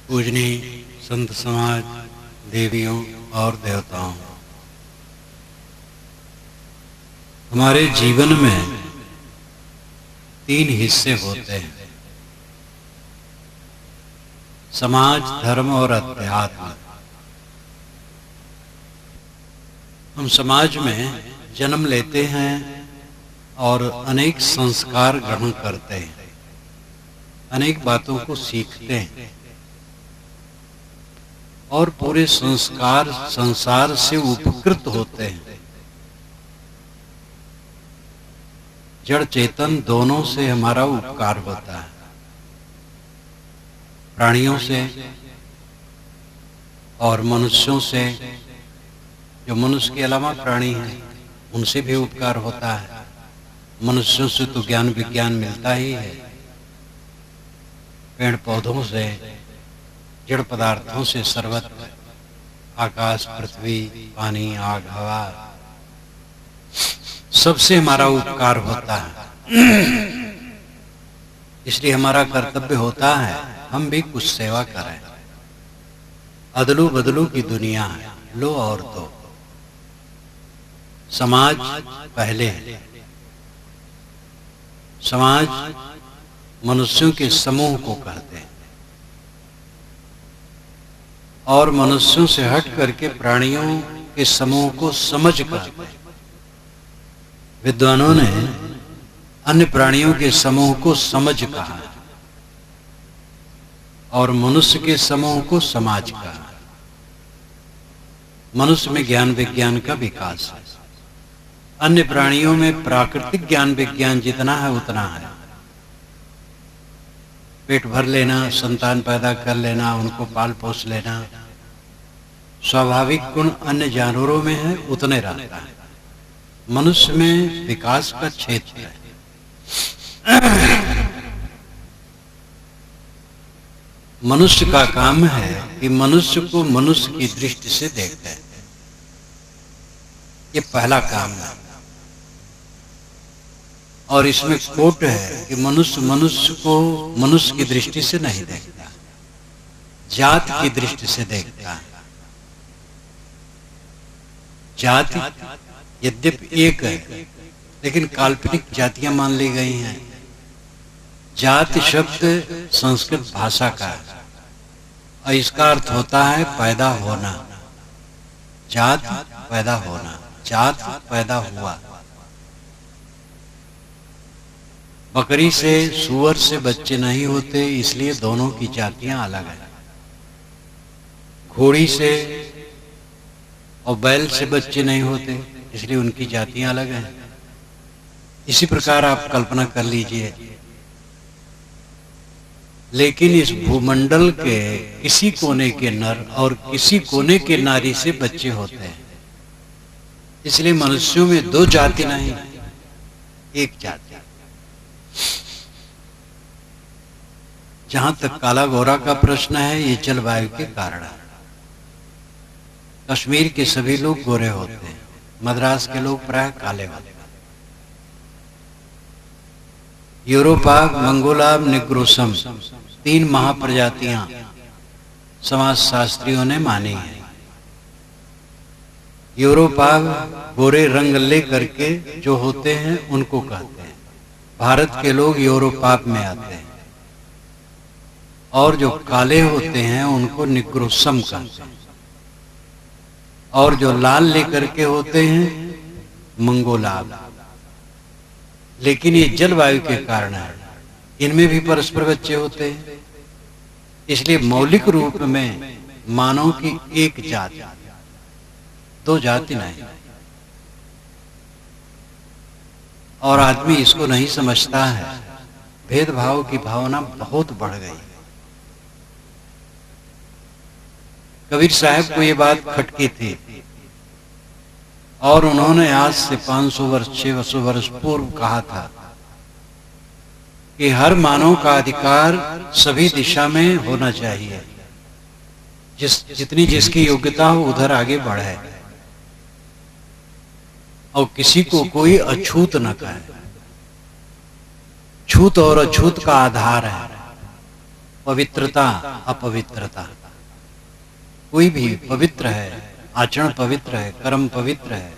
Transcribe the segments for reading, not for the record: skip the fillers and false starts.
पूजनीय संत समाज, देवियों और देवताओं, हमारे जीवन में 3 हिस्से होते हैं: समाज, धर्म और अध्यात्म। हम समाज में जन्म लेते हैं और अनेक संस्कार ग्रहण करते हैं, अनेक बातों को सीखते हैं और पूरे संसार से उपकृत होते हैं। जड़ चेतन दोनों से हमारा उपकार होता है, प्राणियों से और मनुष्यों से। जो मनुष्य के अलावा प्राणी हैं उनसे भी उपकार होता है। मनुष्यों से तो ज्ञान विज्ञान मिलता ही है, पेड़ पौधों से, जड़ पदार्थों से, सर्वत्र आकाश, पृथ्वी, पानी, आग, हवा, सबसे हमारा उपकार होता है। इसलिए हमारा कर्तव्य होता है हम भी कुछ सेवा करें। अदलू बदलू की दुनिया है, लो और दो। समाज पहले है। समाज मनुष्यों के समूह को कहते हैं और मनुष्यों से हट करके प्राणियों के समूह को समझ कहते हैं। विद्वानों ने अन्य प्राणियों के समूह को समझ कहा और मनुष्य के समूह को समाज कहा। मनुष्य में ज्ञान विज्ञान का विकास है, अन्य प्राणियों में प्राकृतिक ज्ञान विज्ञान जितना है उतना है। पेट भर लेना, संतान पैदा कर लेना, उनको पाल पोस लेना, स्वाभाविक गुण अन्य जानवरों में है उतने रहता है। मनुष्य में विकास का क्षेत्र है। मनुष्य का काम है कि मनुष्य को मनुष्य की दृष्टि से देखते हैं। ये पहला काम है और इसमें खोट है कि मनुष्य मनुष्य को मनुष्य की दृष्टि से नहीं देखता, जात की दृष्टि से देखता है। जाति यद्यपि एक है लेकिन काल्पनिक जातियां मान ली गई हैं। जाति शब्द संस्कृत भाषा का है और इसका अर्थ होता है पैदा होना। जात पैदा होना, जात पैदा हुआ। बकरी से, सूअर से बच्चे नहीं होते, इसलिए दोनों की जातियां अलग हैं। घोड़ी से और बैल से बच्चे नहीं होते, इसलिए उनकी जातियां अलग हैं। इसी प्रकार आप कल्पना कर लीजिए, लेकिन इस भूमंडल के किसी कोने के नर और किसी कोने के नारी से बच्चे होते हैं। इसलिए मनुष्यों में 2 जाति नहीं, एक जाति। जहां तक काला गोरा का प्रश्न है, ये जलवायु के कारण है। कश्मीर के सभी लोग गोरे होते हैं, मद्रास के लोग प्राय काले होते हैं। यूरोपा, मंगोला, निग्रोसम 3 महाप्रजातियां समाज शास्त्रियों ने मानी है। यूरोपा गोरे रंग ले करके जो होते हैं उनको कहते हैं। भारत के लोग यूरोपाप में आते हैं और जो काले होते हैं उनको निग्रोसम कहते हैं और जो लाल लेकर के होते हैं मंगोलाब। लेकिन ये जलवायु के कारण है, इनमें भी परस्पर बच्चे होते हैं। इसलिए मौलिक रूप में मानव की एक जाति, 2 जाति नहीं। और आदमी इसको नहीं समझता है। भेदभाव की भावना बहुत बढ़ गई। कबीर साहब को ये बात खटकी थी और उन्होंने आज से 500 वर्ष 600 वर्ष पूर्व कहा था कि हर मानव का अधिकार सभी दिशा में होना चाहिए। जितनी जिसकी योग्यता हो उधर आगे बढ़े और किसी को कोई अछूत न कहे। छूत और अछूत का आधार है। पवित्रता अपवित्रता। कोई भी पवित्र है, आचरण पवित्र है, कर्म पवित्र है,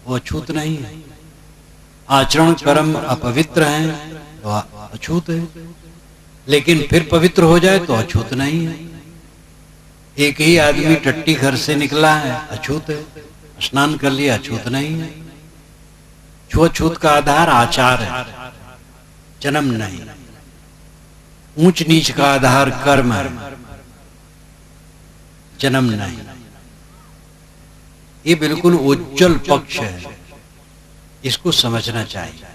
वो अछूत नहीं है। आचरण कर्म अपवित्र हैं तो अछूत है, लेकिन फिर पवित्र हो जाए तो अछूत नहीं है। एक ही आदमी टट्टी घर से निकला है, अछूत है, स्नान कर लिया, अछूत नहीं है। छुआछूत का आधार आचार है, जन्म नहीं। ऊंच नीच का आधार कर्म है, जन्म नहीं। ये बिल्कुल उज्जवल पक्ष है, इसको समझना चाहिए।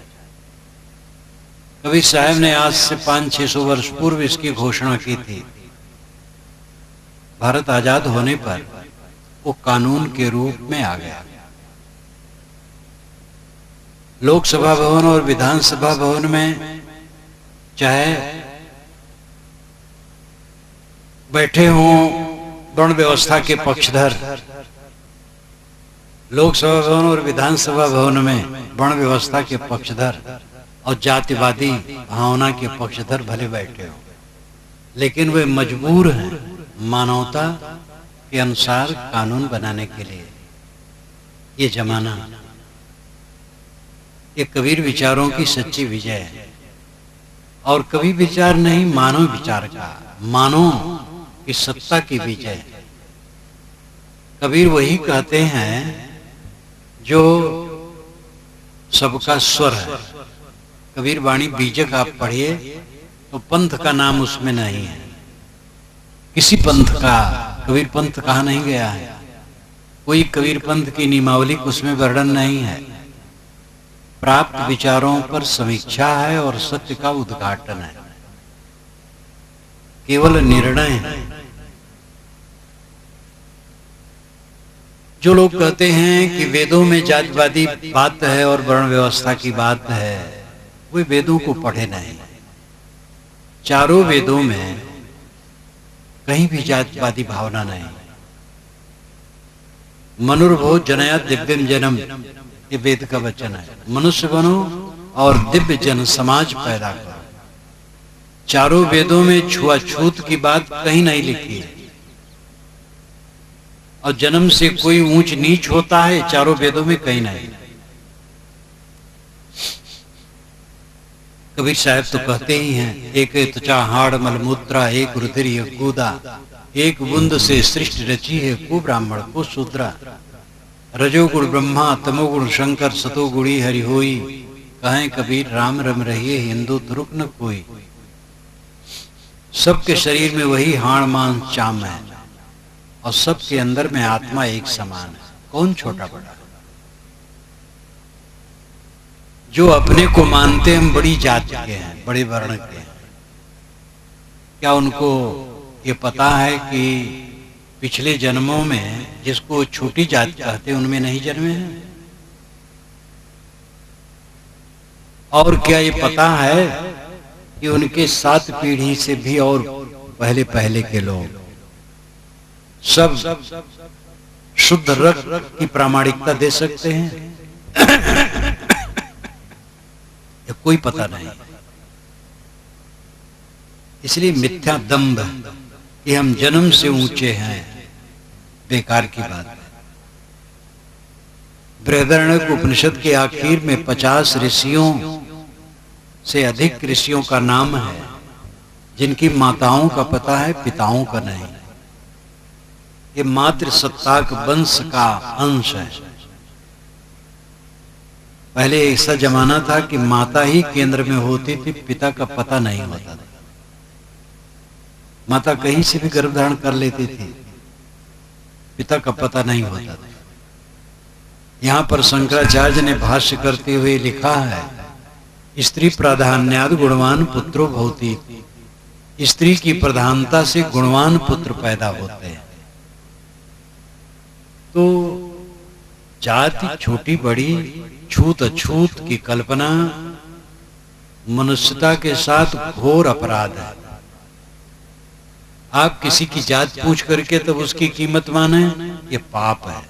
कबीर साहब ने आज से 500-600 वर्ष पूर्व इसकी घोषणा की थी। भारत आजाद होने पर वो कानून के रूप में आ गया। लोकसभा भवन और विधानसभा भवन में चाहे बैठे हों वर्ण व्यवस्था के पक्षधर, लोकसभा भवन और विधानसभा भवन में वर्ण व्यवस्था के पक्षधर और जातिवादी भावना के पक्षधर भले बैठे हो, लेकिन वे मजबूर हैं मानवता के अनुसार कानून बनाने के लिए। ये जमाना, ये कबीर विचारों की सच्ची विजय है। और कभी विचार नहीं, मानव विचार का, मानव की सत्ता की विजय है। कबीर वही कहते हैं जो सबका स्वर है। कबीर वाणी बीजक आप पढ़िए तो पंथ का नाम उसमें नहीं है, किसी पंथ का कबीर पंथ कहा नहीं गया है। कोई कबीर पंथ की नियमावली उसमें वर्णन नहीं है। प्राप्त विचारों पर समीक्षा है और सत्य का उद्घाटन है, केवल निर्णय है। जो लोग कहते हैं कि वेदों में जातिवादी बात है और वर्ण व्यवस्था की बात है, वे वेदों को पढ़े नहीं। चारों वेदों में कहीं भी जातिवादी भावना नहीं। मनुर्भो जनया दिव्यम जनम, ये वेद का वचन है। मनुष्य बनो और दिव्य जन समाज पैदा करो। चारों वेदों में छुआछूत की बात कहीं नहीं लिखी है। और जन्म से कोई ऊंच नीच होता है, चारों वेदों में कहीं नहीं। कबीर साहब तो कहते ही हैं, एक त्वचा हाड़ मलमूत्रा, एक रुधिर एक कूदा, एक बूंद से सृष्टि रची है, को ब्राह्मण को शूद्रा। रजोगुण ब्रह्मा, तमोगुण शंकर, सतोगुणी हरि होई। कहें कबीर राम रम रहिए, हिंदू तुरुक न कोई। सबके शरीर में वही हाड़ मांस चाम है और सबके अंदर में आत्मा एक समान है। कौन छोटा बड़ा? जो अपने को मानते हम बड़ी जाति के हैं, बड़े वर्ण के हैं, क्या उनको ये पता है कि पिछले जन्मों में जिसको छोटी जाति कहते हैं उनमें नहीं जन्मे हैं? और क्या ये पता है कि उनके 7 पीढ़ी से भी और पहले पहले के लोग सब शुद्ध रक्त की प्रामाणिकता दे सकते हैं? कोई पता नहीं। इसलिए मिथ्या दंभ कि हम जन्म से ऊंचे हैं, बेकार की बात है। बृहदारण्यक उपनिषद के आखिर में 50 ऋषियों से अधिक ऋषियों का नाम है जिनकी माताओं का पता है, पिताओं का नहीं। ये मात्र सत्ताक वंश का अंश है। पहले ऐसा जमाना था कि माता ही केंद्र में होती थी, पिता का पता नहीं होता था। माता कहीं से भी गर्भ धारण कर लेती थी, पिता का पता नहीं होता था। यहां पर शंकराचार्य ने भाष्य करते हुए लिखा है, स्त्री प्राधान्याद गुणवान पुत्रो भवति। स्त्री की प्रधानता से गुणवान पुत्र पैदा होते हैं। तो जाति छोटी बड़ी, छूत अछूत की कल्पना मनुष्यता के साथ घोर अपराध है। आप किसी की जात पूछ करके तब उसकी कीमत माने, ये पाप है।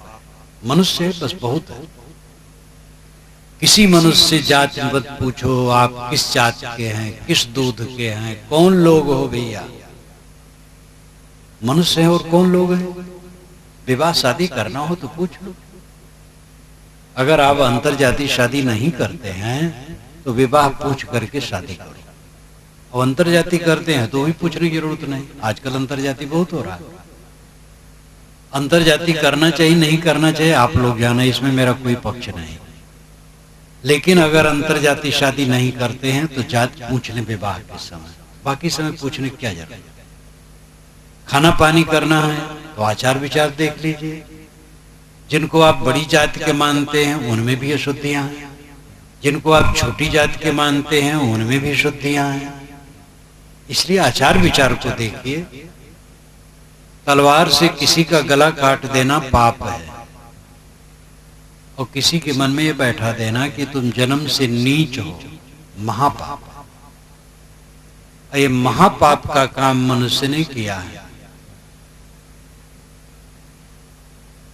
मनुष्य है बस बहुत है। किसी मनुष्य से जाति मत पूछो, आप किस जात के हैं, किस दूध के हैं, कौन लोग हो भैया, मनुष्य है और कौन लोग हैं। विवाह शादी करना हो तो पूछ लो। अगर आप अंतरजातीय शादी नहीं करते हैं तो विवाह पूछ करके शादी करो, और अंतरजाती करते हैं तो भी पूछने की जरूरत नहीं। आजकल अंतरजाती बहुत हो रहा है। अंतरजाती करना चाहिए नहीं करना चाहिए आप लोग जाने, इसमें मेरा कोई पक्ष नहीं। लेकिन अगर अंतरजातीय शादी नहीं करते हैं तो जात पूछ लें विवाह के समय, बाकी समय पूछने की क्या जरूरत। खाना पानी करना है तो आचार विचार देख लीजिए। जिनको आप बड़ी जाति के मानते हैं उनमें भी अशुद्धियां हैं, जिनको आप छोटी जाति के मानते हैं उनमें भी अशुद्धियां हैं। इसलिए आचार विचार को देखिए। तलवार से किसी का गला काट देना पाप है, और किसी के मन में ये बैठा देना कि तुम जन्म से नीच हो, महापाप। ये महापाप का काम मनुष्य ने किया है।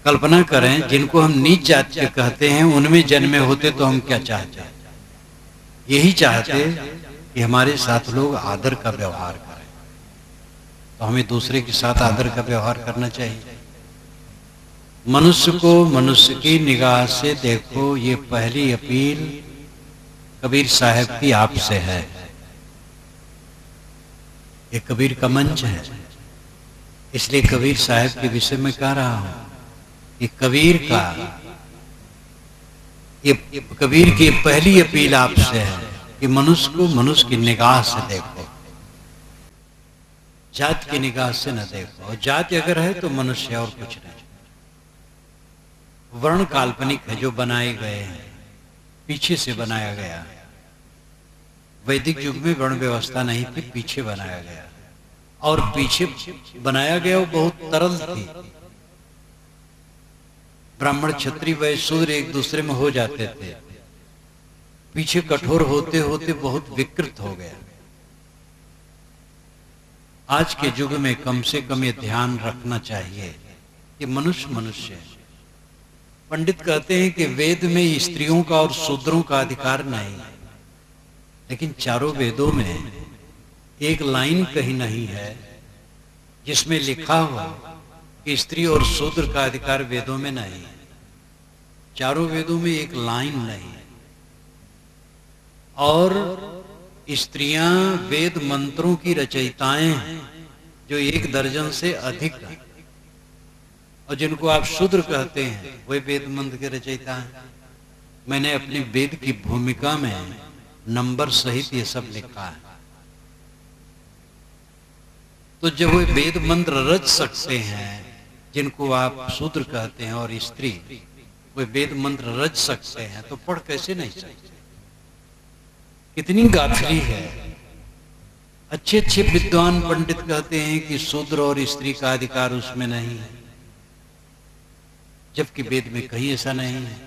कल्पना करें, जिनको हम नीच जाति के कहते हैं उनमें जन्मे होते तो हम क्या चाहते? यही चाहते कि हमारे साथ लोग आदर का व्यवहार करें, तो हमें दूसरे के साथ आदर का व्यवहार करना चाहिए। मनुष्य को मनुष्य की निगाह से देखो, ये पहली अपील कबीर साहब की आपसे है। ये कबीर का मंच है, इसलिए कबीर साहब के विषय में कह रहा हूं। ये कबीर की पहली अपील आपसे है कि मनुष्य को मनुष्य की निगाह से देखो, जात की निगाह से न देखो। और जाति अगर है तो मनुष्य और कुछ नहीं। वर्ण काल्पनिक है जो बनाए गए हैं, पीछे से बनाया गया। वैदिक युग में वर्ण व्यवस्था नहीं थी, पीछे बनाया गया, और पीछे बनाया गया वो बहुत तरल थी। ब्राह्मण क्षत्रिय वैश्य शूद्र एक दूसरे में हो जाते थे, पीछे कठोर होते होते बहुत विकृत हो गया। आज के युग में कम से कम ये ध्यान रखना चाहिए कि मनुष्य मनुष्य है। पंडित कहते हैं कि वेद में स्त्रियों का और शूद्रों का अधिकार नहीं है, लेकिन चारों वेदों में एक लाइन कहीं नहीं है जिसमें लिखा हो कि स्त्री और शूद्र का अधिकार वेदों में नहीं है। चारों वेदों में एक लाइन नहीं है। और स्त्रियां वेद मंत्रों की रचयिताएं हैं जो 1 दर्जन से अधिक हैं, और जिनको आप शूद्र कहते हैं वे वेद मंत्र के रचयिता हैं। मैंने अपनी वेद की भूमिका में नंबर सहित ये सब लिखा है। तो जब वे वेद मंत्र रच सकते हैं, जिनको आप शूद्र कहते हैं, और स्त्री वे वेद मंत्र रच सकते हैं, तो पढ़ कैसे नहीं सकते? कितनी गाफिली है। अच्छे अच्छे विद्वान पंडित कहते हैं कि शूद्र और स्त्री का अधिकार उसमें नहीं है, जबकि वेद में कहीं ऐसा नहीं है।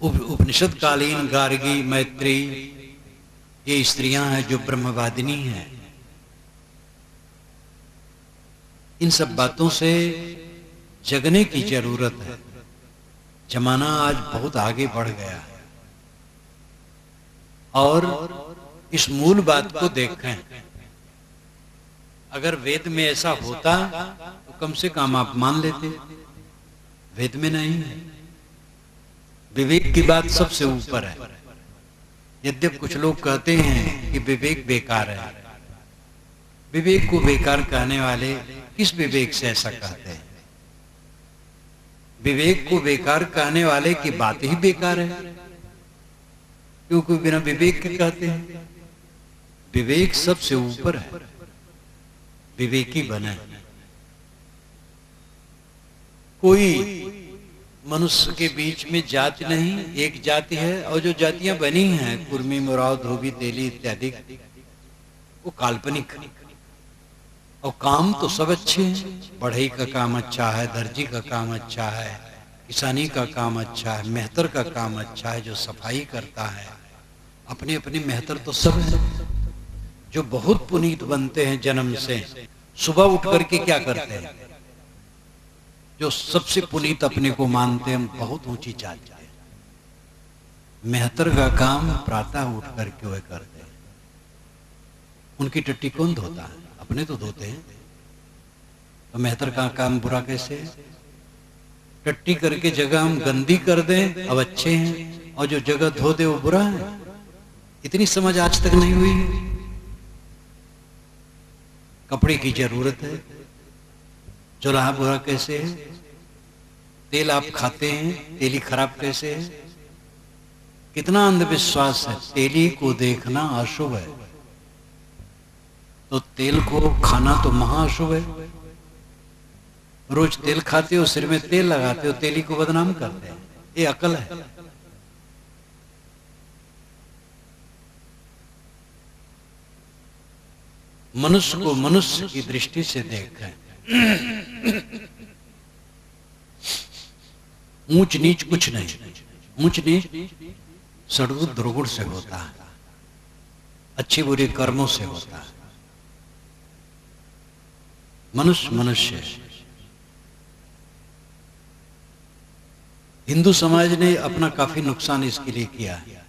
उपनिषद कालीन गार्गी मैत्री ये स्त्रियां हैं जो ब्रह्मवादिनी हैं। इन सब बातों से जगने की जरूरत है। जमाना आज बहुत आगे बढ़ गया है, और इस मूल बात को देखें। अगर वेद में ऐसा होता तो कम से कम आप मान लेते, वेद में नहीं है। विवेक की बात सबसे ऊपर है। यद्यप कुछ लोग कहते हैं कि विवेक बेकार है। विवेक को बेकार कहने वाले किस विवेक से ऐसा कहते हैं? विवेक को बेकार कहने वाले की बात ही बेकार है, क्योंकि बिना विवेक के कहते हैं। विवेक सबसे ऊपर है, विवेकी बने। कोई मनुष्य के बीच में जाति नहीं, एक जाति है, और जो जातियां बनी हैं कुर्मी, मुराव, धोबी, तेली इत्यादि, वो काल्पनिक है। और काम तो सब अच्छे हैं। बढ़ई का काम अच्छा है, दर्जी का काम अच्छा है, किसानी का काम अच्छा है, मेहतर का काम अच्छा है, जो सफाई करता है, अपने अपने मेहतर तो सब है। जो बहुत पुनीत बनते हैं जन्म से, सुबह उठ करके क्या करते हैं? जो सबसे पुनीत अपने को मानते हैं, हम बहुत ऊंची जाति है। मेहतर का काम प्रातः उठ करके वे करते हैं। उनकी टट्टी कौन धोता है? अपने तो धोते हैं। तो मेहतर का काम बुरा कैसे है? टट्टी करके जगह हम गंदी कर दें अब अच्छे हैं, और जो जगह धो दे वो बुरा है। इतनी समझ आज तक नहीं हुई है। कपड़े की जरूरत है, चूल्हा बुरा कैसे है? तेल आप खाते हैं, तेली खराब कैसे है? कितना अंधविश्वास है। तेली को देखना अशुभ है, तो तेल को खाना तो महाअशुभ है। रोज तेल खाते हो, सिर में तेल लगाते हो, तेली को बदनाम करते हैं। ये अकल है? मनुष्य को मनुष्य की दृष्टि से देखें। ऊंच नीच कुछ नहीं। ऊंच नीच सद्गुण दुर्गुण से होता है, अच्छे बुरे कर्मों से होता है। मनुष्य मनुष्य है। हिंदू समाज ने अपना काफी नुकसान इसके लिए किया है,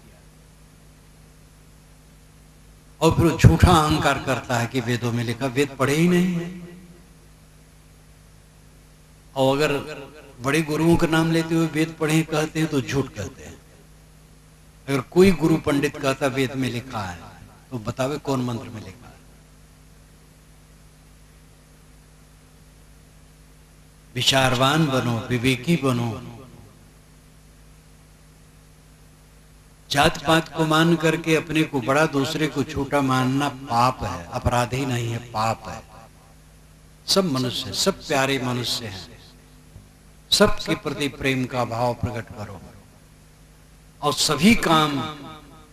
और फिर झूठा अहंकार करता है कि वेदों में लिखा। वेद पढ़े ही नहीं है, और अगर बड़े गुरुओं का नाम लेते हुए वेद पढ़े कहते हैं तो झूठ कहते हैं। अगर कोई गुरु पंडित कहता वेद में लिखा है तो बतावे कौन मंत्र में लिखा है। विचारवान बनो, विवेकी बनो। जात पात को मान करके अपने को बड़ा, दूसरे को छोटा मानना पाप है, अपराध ही नहीं है, पाप है। सब मनुष्य, सब प्यारे मनुष्य हैं। सबके प्रति प्रेम का भाव प्रकट करो, और सभी काम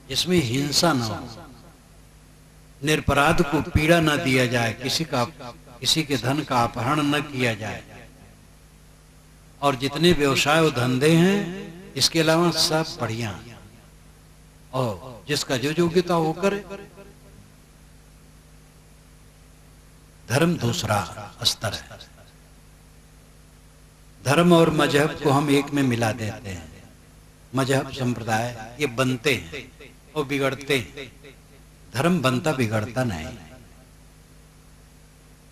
जिसमें हिंसा न हो, निरपराध को पीड़ा न दिया जाए, किसी के धन का अपहरण न किया जाए, और जितने व्यवसाय और धंधे हैं इसके अलावा सब बढ़िया, और जिसका जो योग्यता हो करे। धर्म दूसरा स्तर है। धर्म और मजहब को हम एक में मिला देते हैं। मजहब संप्रदाय ये बनते हैं और बिगड़ते हैं, धर्म बनता बिगड़ता नहीं।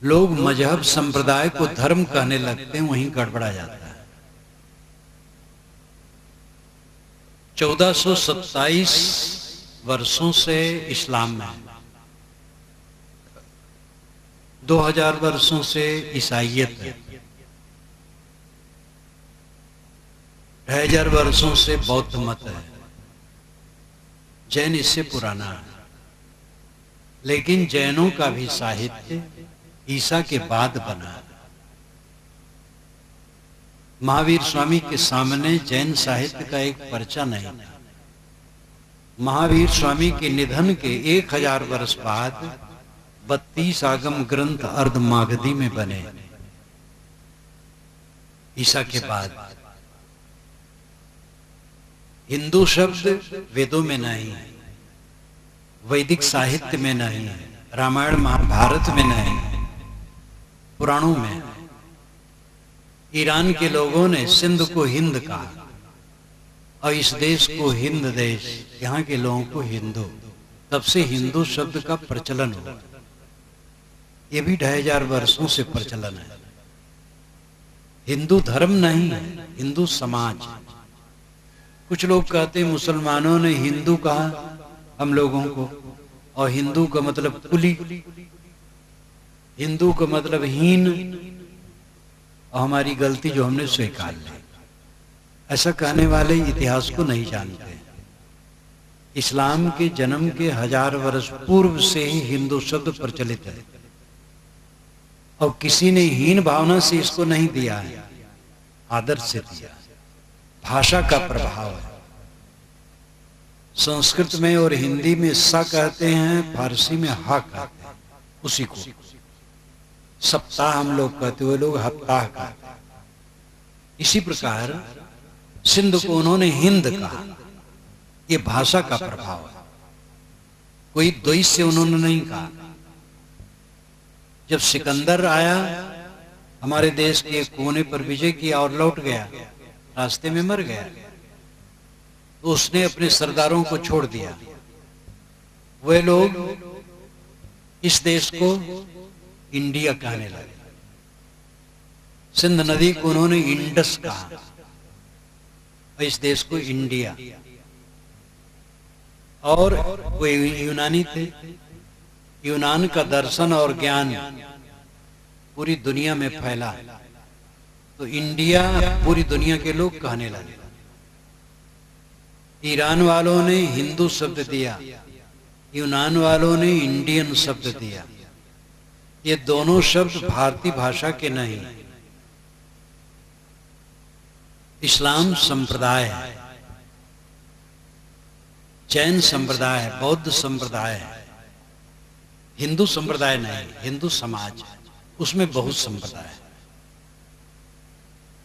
लोग मजहब संप्रदाय को धर्म कहने लगते हैं, वहीं गड़बड़ा जाता है। 1427 वर्षों से इस्लाम में, 2000 वर्षों से ईसाइयत है, 2000 वर्षों से बौद्ध मत है, जैन इससे पुराना है। लेकिन जैनों का भी साहित्य ईसा के बाद बना। महावीर स्वामी के सामने जैन साहित्य का एक पर्चा नहीं था। महावीर स्वामी के निधन के 1000 वर्ष बाद 32 आगम ग्रंथ अर्धमागधी में बने, ईसा के बाद। हिंदू शब्द वेदों में नहीं है, वैदिक साहित्य में नहीं है, रामायण महाभारत में नहीं, पुराणों में। ईरान के लोगों ने सिंध को हिंद कहा, और इस देश को हिंद देश, यहाँ के लोगों को हिंदू। तब से हिंदू शब्द का प्रचलन हुआ। ये भी 2000 वर्षों से प्रचलन है। हिंदू धर्म नहीं है, हिंदू समाज। कुछ लोग कहते हैं मुसलमानों ने हिंदू कहा हम लोगों को, और हिंदू का मतलब कुली, हिंदू का मतलब हीन, और हमारी गलती जो हमने स्वीकार ली। ऐसा कहने वाले इतिहास को नहीं जानते। इस्लाम के जन्म के 1000 वर्ष पूर्व से ही हिंदू शब्द प्रचलित है, और किसी ने हीन भावना से इसको नहीं दिया है, आदर से दिया। भाषा का प्रभाव है। संस्कृत में और हिंदी में सा कहते हैं, फारसी में हा कहते हैं, उसी को। सप्ताह हम लोग कहते हुए लोग हफ्ताह कहते हैं। इसी प्रकार सिंध को उन्होंने हिंद कहा। ये भाषा का प्रभाव है, कोई द्वेष से उन्होंने नहीं कहा। जब सिकंदर आया, हमारे देश के एक कोने पर विजय किया और लौट गया, रास्ते में मर गया, तो उसने अपने सरदारों को छोड़ दिया। वे लोग इस देश को इंडिया कहने लगे। सिंध नदी को उन्होंने इंडस कहा और इस देश को इंडिया। और वो यूनानी थे, यूनान का दर्शन और ज्ञान पूरी दुनिया में फैला, तो इंडिया पूरी दुनिया के लोग कहने लगे। ईरान वालों ने हिंदू शब्द दिया, यूनान वालों ने इंडियन शब्द दिया। ये दोनों शब्द भारतीय भाषा के नहीं। इस्लाम संप्रदाय है, जैन संप्रदाय है, बौद्ध संप्रदाय है, हिंदू संप्रदाय नहीं, हिंदू समाज है, उसमें बहुत संप्रदाय है।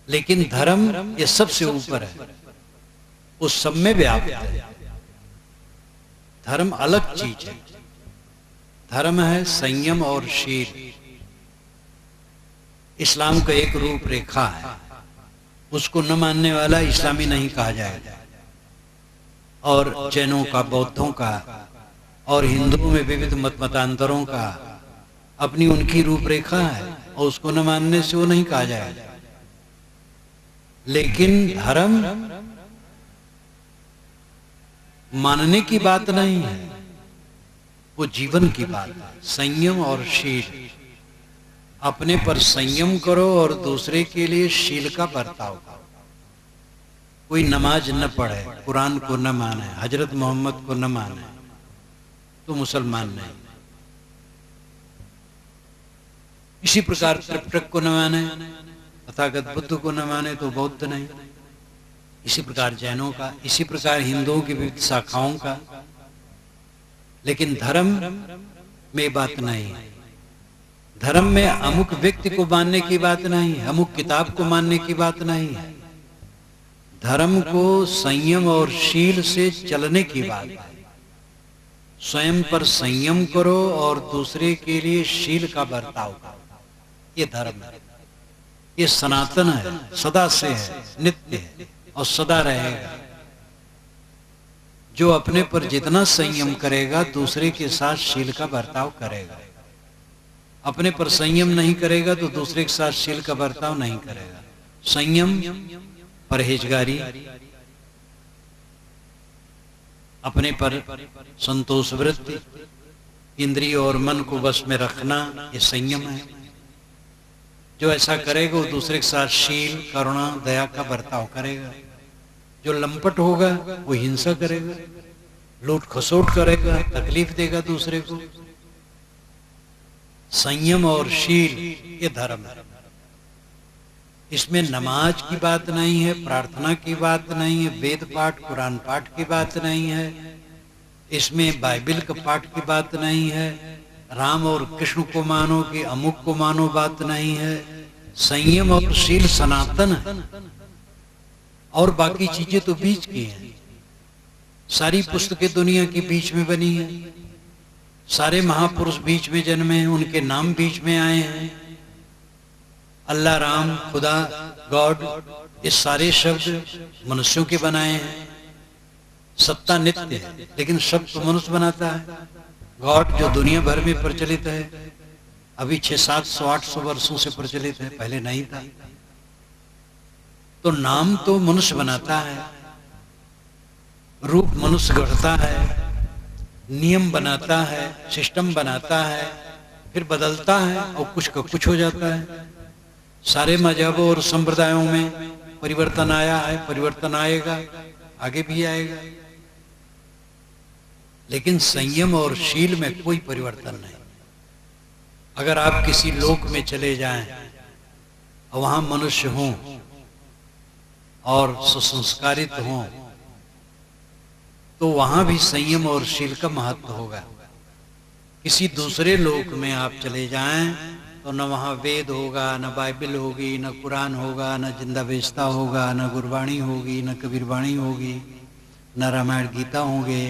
लेकिन धर्म ये सबसे ऊपर है, उस सब में व्याप्त है। धर्म अलग चीज है। धर्म है संयम और शील। इस्लाम का एक रूपरेखा है, उसको न मानने वाला इस्लामी नहीं कहा जाएगा। और जैनों का, बौद्धों का और हिंदुओं में विविध मतांतरों का अपनी उनकी रूपरेखा है, और उसको न मानने से वो नहीं कहा जाएगा। लेकिन धर्म मानने की बात नहीं है, वो जीवन की बात है। संयम और शील, अपने पर संयम करो और दूसरे के लिए शील का बर्ताव करो। कोई नमाज न पढ़े, कुरान को न माने, हजरत मोहम्मद को न माने, तो मुसलमान नहीं। इसी प्रकार त्रिपिटक को न माने, तथागत बुद्ध को न माने, तो बौद्ध नहीं। इसी प्रकार जैनों का, इसी प्रकार हिंदुओं की विविध शाखाओं का। लेकिन धर्म में बात नहीं। धर्म में अमुक व्यक्ति को मानने की बात नहीं है, अमुक किताब को मानने की बात नहीं है। धर्म को संयम और शील से चलने की बात है। स्वयं पर संयम करो और दूसरे के लिए शील का बर्ताव करो, ये धर्म है। ये सनातन है, सदा से है, नित्य है और सदा रहेगा। जो अपने पर जितना संयम करेगा, दूसरे के साथ शील का बर्ताव करेगा। अपने पर संयम नहीं करेगा तो दूसरे के साथ शील का बर्ताव नहीं करेगा। संयम, परहेजगारी, अपने पर संतोष वृत्ति, इंद्रिय और मन को वश में रखना, ये संयम है। जो ऐसा करेगा वो दूसरे के साथ शील, करुणा, दया का बर्ताव करेगा। जो लंपट होगा वो हिंसा करेगा, लूट खसोट करेगा, तकलीफ देगा दूसरे को। संयम और शील ये धर्म है। इसमें नमाज की बात नहीं है, प्रार्थना की बात नहीं है, वेद पाठ, कुरान पाठ की बात नहीं है, इसमें बाइबल का पाठ की बात नहीं है, राम और कृष्ण को मानो कि अमुक को मानो बात नहीं है। संयम और शील सनातन है, और बाकी चीजें तो बीच की हैं। सारी पुस्तकें दुनिया की बीच में बनी है, सारे महापुरुष बीच में जन्मे हैं, उनके नाम बीच में आए हैं। अल्लाह, राम, खुदा, गॉड, ये सारे शब्द मनुष्यों के बनाए हैं। सत्ता नित्य है, लेकिन शब्द तो मनुष्य बनाता है। गॉड जो दुनिया भर में प्रचलित है, अभी 600-700-800 वर्षों से प्रचलित है, पहले नहीं था। तो नाम तो मनुष्य बनाता है, रूप मनुष्य गढ़ता है, नियम बनाता है, सिस्टम बनाता है, फिर बदलता है और कुछ का कुछ हो जाता है। सारे मजहबों और संप्रदायों में परिवर्तन आया है, परिवर्तन आएगा, आगे भी आएगा। लेकिन संयम और शील में कोई परिवर्तन नहीं। अगर आप किसी लोक में चले जाएं और वहां मनुष्य हों और सुसंस्कारित हों, तो वहां भी संयम और शील का महत्व होगा। किसी दूसरे लोक में आप चले जाएं तो न वहां वेद होगा, न बाइबल होगी, न कुरान होगा, न जिंदा बेचता होगा, न गुरबाणी होगी, न कबीरबाणी होगी, न रामायण गीता होंगे,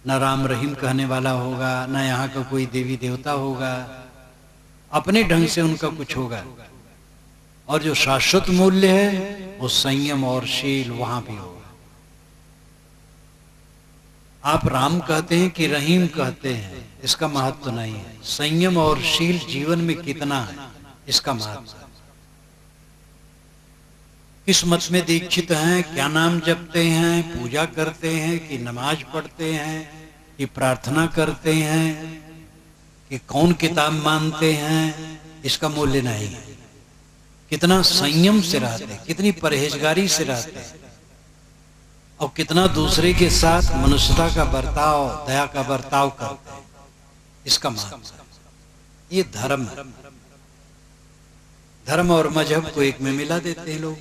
न राम रहीम कहने वाला होगा, न यहाँ का कोई देवी देवता होगा। अपने ढंग से उनका कुछ होगा, और जो शाश्वत मूल्य है वो संयम और शील वहां भी होगा। आप राम कहते हैं कि रहीम कहते हैं, इसका महत्व नहीं है। संयम और शील जीवन में कितना है, इसका महत्व है। किस मत में दीक्षित हैं, क्या नाम जपते हैं, पूजा करते हैं कि नमाज पढ़ते हैं कि प्रार्थना करते हैं कि कौन किताब मानते हैं, इसका मूल्य नहीं है। कितना संयम से रहते हैं, कितनी परहेजगारी से रहते हैं, और कितना दूसरे के साथ मनुष्यता का बर्ताव, दया का बर्ताव करते हैं, इसका महत्व है। ये धर्म है। धर्म और मजहब को एक में मिला देते हैं लोग।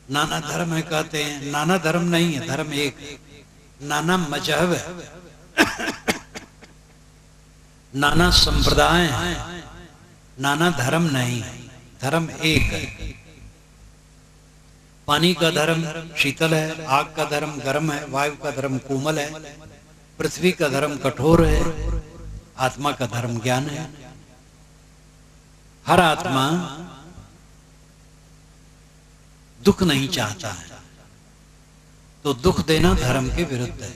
नाना धर्म है कहते हैं, नाना धर्म नहीं है, धर्म एक है। नाना मजहब है, नाना संप्रदाय है, नाना धर्म नहीं है, धर्म एक है। पानी का धर्म शीतल है, आग का धर्म गर्म है, वायु का धर्म कोमल है, पृथ्वी का धर्म कठोर है, आत्मा का धर्म ज्ञान है। हर आत्मा दुख नहीं चाहता है, तो दुख देना धर्म के विरुद्ध है।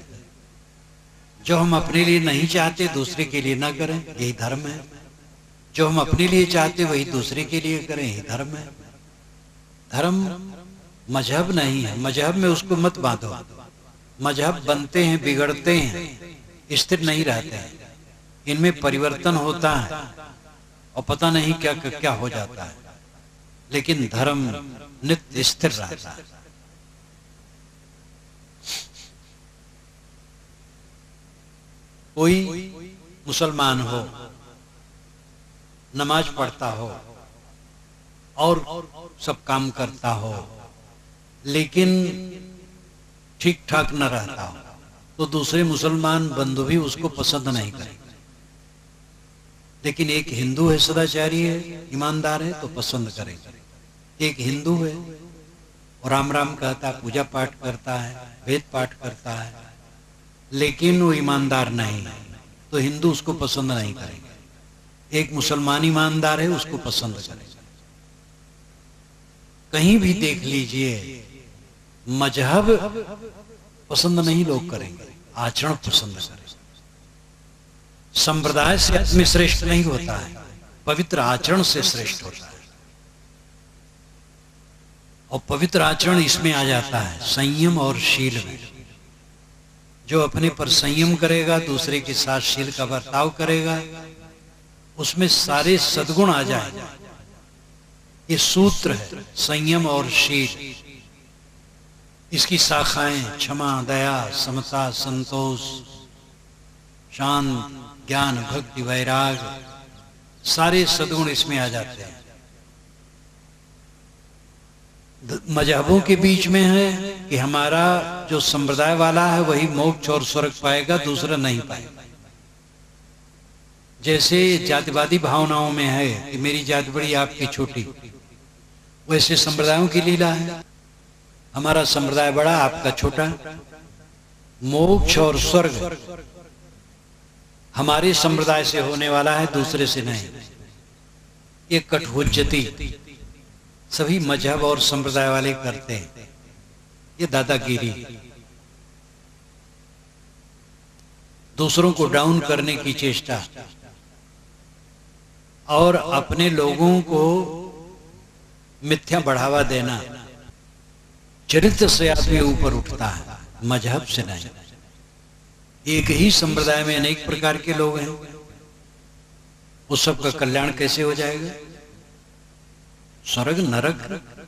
जो हम अपने लिए नहीं चाहते दूसरे के लिए ना करें, यही धर्म है। जो हम अपने लिए चाहते वही दूसरे के लिए करें, यही धर्म है। धर्म मजहब नहीं है। मजहब में उसको मत बांधो। मजहब बनते हैं, बिगड़ते हैं, स्थिर नहीं रहते हैं। इनमें परिवर्तन होता है और पता नहीं क्या क्या हो जाता है, लेकिन धर्म नित्य स्थिर रहता है। कोई मुसलमान हो, नमाज पढ़ता हो और सब काम करता हो, लेकिन ठीक ठाक न रहता हो, तो दूसरे मुसलमान बंधु भी उसको पसंद नहीं करेंगे। लेकिन एक हिंदू है, सदाचारी है, ईमानदार है, तो पसंद करेंगे। एक हिंदू है और राम राम कहता है, पूजा पाठ करता है, वेद पाठ करता है, लेकिन वो ईमानदार नहीं है, तो हिंदू उसको पसंद नहीं करेंगे। एक मुसलमान ईमानदार है, उसको पसंद करेंगे। कहीं भी देख लीजिए, मजहब पसंद नहीं लोग करेंगे, आचरण पसंद करेंगे। संप्रदाय से आदमी श्रेष्ठ नहीं होता है, पवित्र आचरण से श्रेष्ठ होता है। और पवित्र आचरण इसमें आ जाता है, संयम और शील में। जो अपने पर संयम करेगा, दूसरे के साथ शील का बर्ताव करेगा, उसमें सारे सद्गुण आ जाएंगे। ये सूत्र है संयम और शील। इसकी शाखाएं क्षमा, दया, समता, संतोष, शांत, ज्ञान, भक्ति, वैराग, सारे सद्गुण इसमें आ जाते हैं। मजहबों के बीच में है कि हमारा जो संप्रदाय वाला है वही मोक्ष और स्वर्ग पाएगा, दूसरा नहीं पाएगा। जैसे जातिवादी भावनाओं में है कि मेरी जाति बड़ी आपकी छोटी, वैसे संप्रदायों की लीला है। हमारा संप्रदाय बड़ा, आपका छोटा। मोक्ष और स्वर्ग हमारे संप्रदाय से होने वाला है, दूसरे से नहीं। ये कठहुज्जती सभी मजहब और संप्रदाय वाले करते हैं। ये दादागिरी, दूसरों को डाउन करने की चेष्टा, और अपने लोगों को मिथ्या बढ़ावा देना। चरित्र से आदमी ऊपर उठता है, मजहब से नहीं। एक ही संप्रदाय में अनेक प्रकार के लोग हैं, उस सब का कल्याण कैसे हो जाएगा? स्वर्ग नरक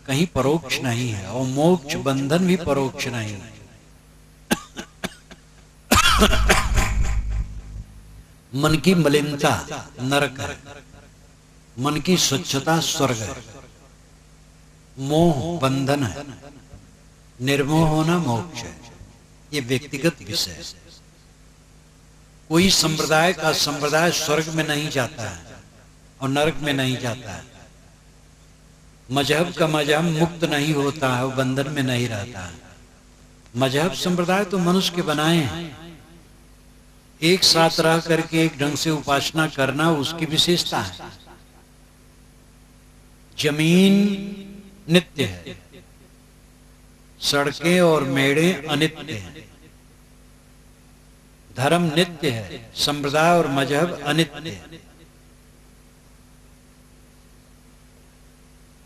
कहीं परोक्ष नहीं है, और मोक्ष बंधन भी परोक्ष नहीं है। मन की मलिनता नरक है, मन की स्वच्छता स्वर्ग है। मोह बंधन है, निर्मोह होना मोक्ष है। ये व्यक्तिगत विषय है। कोई संप्रदाय का संप्रदाय स्वर्ग में नहीं जाता है और नरक में नहीं जाता है। मजहब का मजहब मुक्त नहीं होता है, वो बंधन में नहीं रहता है। मजहब संप्रदाय तो मनुष्य के बनाए हैं। एक साथ रह करके एक ढंग से उपासना करना उसकी विशेषता है। जमीन नित्य है, सड़कें और मेड़े अनित्य हैं। धर्म नित्य है, संप्रदाय और मजहब अनित्य है।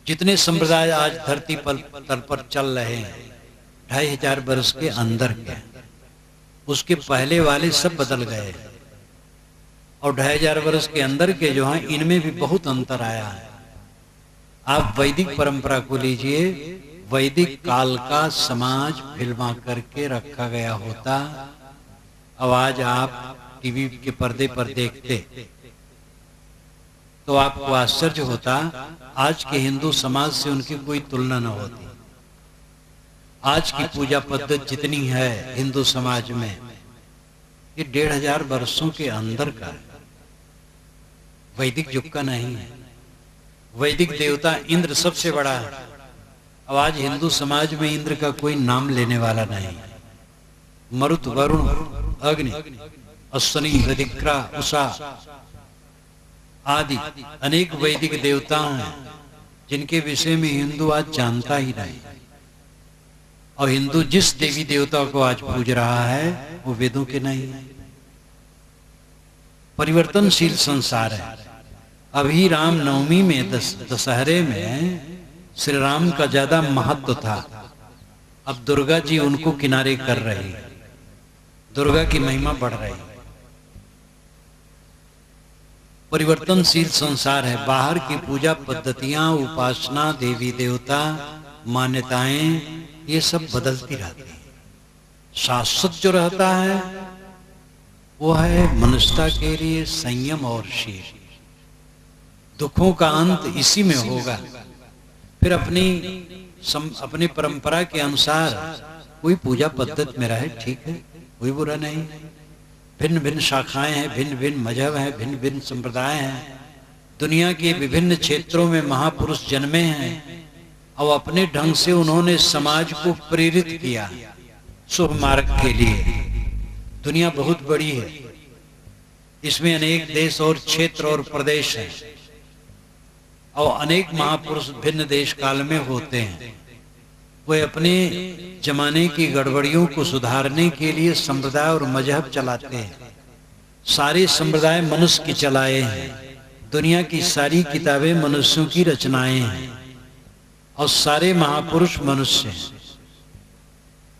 जितने संप्रदाय आज धरती पर तल पर चल रहे हैं 2500 वर्ष के अंदर के, उसके पहले वाले सब बदल गए और 2500 वर्ष के अंदर के जो हैं इनमें भी बहुत अंतर आया है। आप वैदिक परंपरा को लीजिए, वैदिक काल का समाज फिल्मा करके रखा गया होता, अब आज आप टीवी के पर्दे पर देखते तो आपको आश्चर्य होता, आज के हिंदू समाज से उनकी कोई तुलना न होती। आज की पूजा पद्धति जितनी है हिंदू समाज में, ये 1500 वर्षों के अंदर का है, वैदिक युग का नहीं है। वैदिक देवता इंद्र सबसे बड़ा है, अब आज हिंदू समाज में इंद्र का कोई नाम लेने वाला नहीं। मरुत, वरुण, अग्नि, अश्वनी, रदिक्रा, उषा आदि अनेक वैदिक देवता हैं जिनके विषय में हिंदू आज जानता ही नहीं। और हिंदू जिस देवी देवता को आज पूज रहा है वो वेदों के नहीं है। परिवर्तनशील संसार है। अभी राम नवमी में दशहरे में श्री राम का ज्यादा महत्व था, अब दुर्गा जी उनको किनारे कर रही है, दुर्गा की महिमा बढ़ रही है। परिवर्तनशील संसार है। बाहर की पूजा पद्धतियां, उपासना, देवी देवता, मान्यताएं, ये सब बदलती रहती है। शाश्वत जो रहता है वो है मनुष्यता के लिए संयम और शील। दुखों का अंत इसी में होगा। फिर अपनी परंपरा के अनुसार कोई पूजा पद्धति में रहे, ठीक है, कोई बुरा नहीं। भिन्न भिन्न शाखाएं हैं, भिन्न भिन्न मजहब हैं, भिन्न भिन्न संप्रदाय हैं। दुनिया के विभिन्न क्षेत्रों में महापुरुष जन्मे हैं और अपने ढंग से उन्होंने समाज को प्रेरित किया शुभ मार्ग के लिए। दुनिया बहुत बड़ी है, इसमें अनेक देश और क्षेत्र और प्रदेश हैं और अनेक महापुरुष भिन्न देश काल में होते हैं। वे अपने जमाने की गड़बड़ियों को सुधारने के लिए संप्रदाय और मजहब चलाते हैं। सारे संप्रदाय मनुष्य की चलाए हैं। दुनिया की सारी किताबें मनुष्यों की रचनाएं हैं और सारे महापुरुष मनुष्य हैं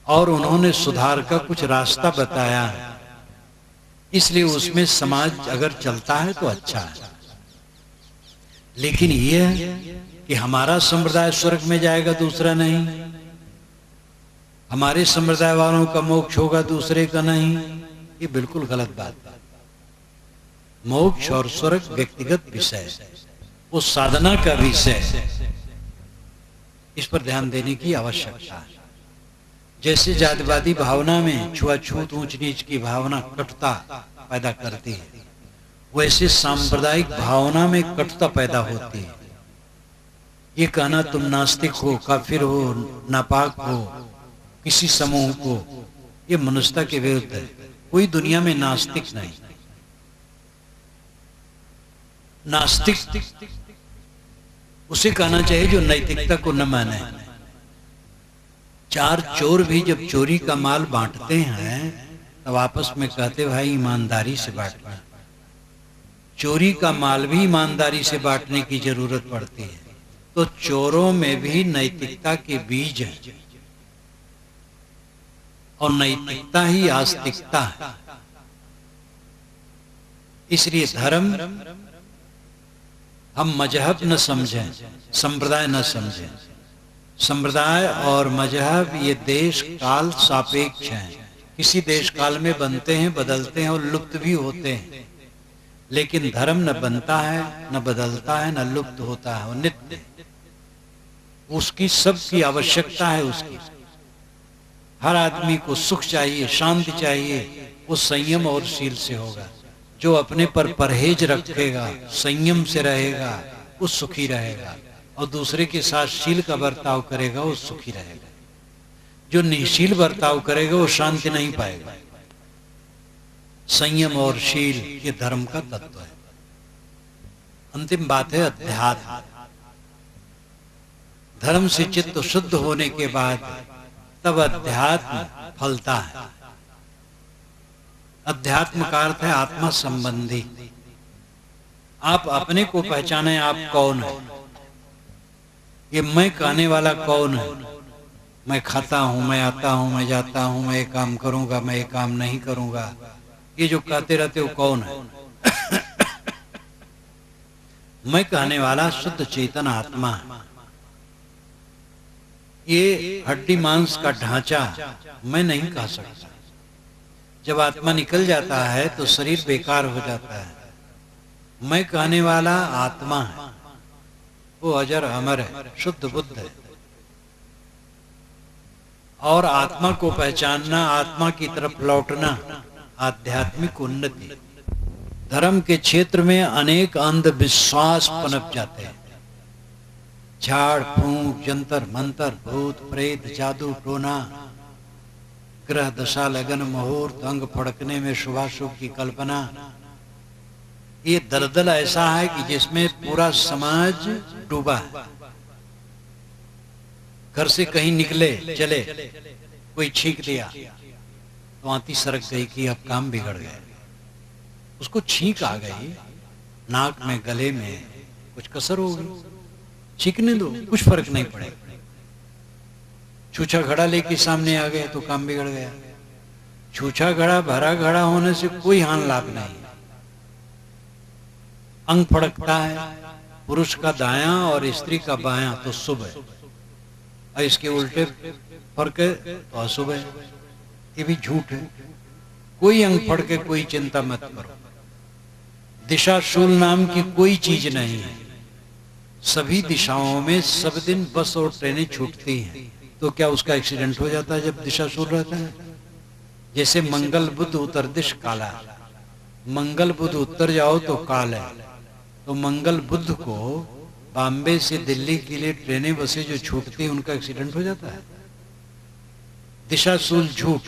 और उन्होंने सुधार का कुछ रास्ता बताया है। इसलिए उसमें समाज अगर चलता है तो अच्छा है। लेकिन यह है कि हमारा संप्रदाय स्वर्ग में जाएगा, दूसरा नहीं। हमारे संप्रदाय वालों का मोक्ष होगा, दूसरे का नहीं, ये बिल्कुल गलत बात है। मोक्ष और स्वर्ग व्यक्तिगत विषय, वो साधना का विषय, इस पर ध्यान देने की आवश्यकता है। जैसे जातिवादी भावना में छुआछूत, ऊंच नीच की भावना कटुता पैदा करती है, वैसे सांप्रदायिक भावना में कटुता पैदा होती है। ये कहना तुम नास्तिक हो, काफिर हो, नापाक हो किसी समूह को, ये मनुष्यता के विरुद्ध है। कोई दुनिया में नास्तिक नहीं। नास्तिक उसे कहना चाहिए जो नैतिकता को न माने। चार चोर भी जब चोरी का माल बांटते हैं तब आपस में कहते भाई ईमानदारी से बांटना। चोरी का माल भी ईमानदारी से बांटने की जरूरत पड़ती है। तो चोरों में भी नैतिकता के बीज हैं और नैतिकता ही आस्तिकता है। इसलिए धर्म हम मजहब न समझें, संप्रदाय न समझें। संप्रदाय और मजहब ये देश काल सापेक्ष हैं। किसी देश काल में बनते हैं, बदलते हैं और लुप्त भी होते हैं। लेकिन धर्म न बनता है, न बदलता है, न लुप्त होता है, वो नित्य। उसकी सबकी आवश्यकता है। उसकी हर आदमी को सुख चाहिए, शांति चाहिए, वो संयम और शील से होगा। जो अपने पर परहेज रखेगा, संयम से रहेगा, वो सुखी रहेगा और दूसरे के साथ शील का बर्ताव करेगा, वो सुखी रहेगा। जो निःशील बर्ताव करेगा वो शांति नहीं पाएगा। संयम और शील ये धर्म का तत्व है। अंतिम बात है अध्यात्म। धर्म से चित्त शुद्ध होने के बाद तब अध्यात्म फलता है। अध्यात्म का अर्थ है आत्मा संबंधी। आप अपने को पहचाने, आप कौन है। ये मैं कहने वाला कौन है? मैं खाता हूं, मैं आता हूं, मैं जाता हूं, मैं ये काम करूंगा, मैं ये काम नहीं करूंगा, ये जो कहते रहते हो कौन है? मैं कहने वाला शुद्ध चेतन आत्मा है। ये हड्डी मांस का ढांचा मैं नहीं कह सकता। जब आत्मा निकल जाता है तो शरीर बेकार हो जाता है। मैं कहने वाला आत्मा है, वो अजर अमर है, शुद्ध बुद्ध है। और आत्मा को पहचानना, आत्मा की तरफ लौटना आध्यात्मिक उन्नति। धर्म के क्षेत्र में अनेक अंधविश्वास पनप जाते हैं। झाड़ फूंक, जंतर मंतर, भूत प्रेत, जादू टोना, ग्रह दशा, लगन मुहूर्त, अंग फड़कने में शुभाशुभ की कल्पना। ये दलदल ऐसा है कि जिसमें पूरा समाज डूबा है। घर से कहीं निकले चले, कोई छींक दिया तो आंती सरक गई कि अब काम बिगड़ गए। उसको छींक आ गई, नाक में गले में कुछ कसर हो गई, छींकने दो, कुछ फर्क नहीं पड़ेगा। छूछा घड़ा लेके सामने आ गया तो काम बिगड़ गया। छूछा घड़ा भरा घड़ा होने से कोई हानि लाभ नहीं। अंग फड़कता है, पुरुष का दायां और स्त्री का बायां तो शुभ है, और इसके उल्टे फड़के तो अशुभ है। ये भी झूठ है। कोई अंग फड़के कोई चिंता मत करो। दिशा शूल नाम की कोई चीज नहीं है। सभी दिशाओं में सब दिन बस और ट्रेनें छूटती हैं, तो क्या उसका एक्सीडेंट हो जाता है जब दिशा शूल रहता है? जैसे मंगल बुध उत्तर दिश काला, मंगल बुध उत्तर जाओ तो काल है। तो मंगल बुध को बॉम्बे से दिल्ली के लिए ट्रेनें बसें जो छूटती हैं उनका एक्सीडेंट हो जाता है। दिशाशूल झूठ,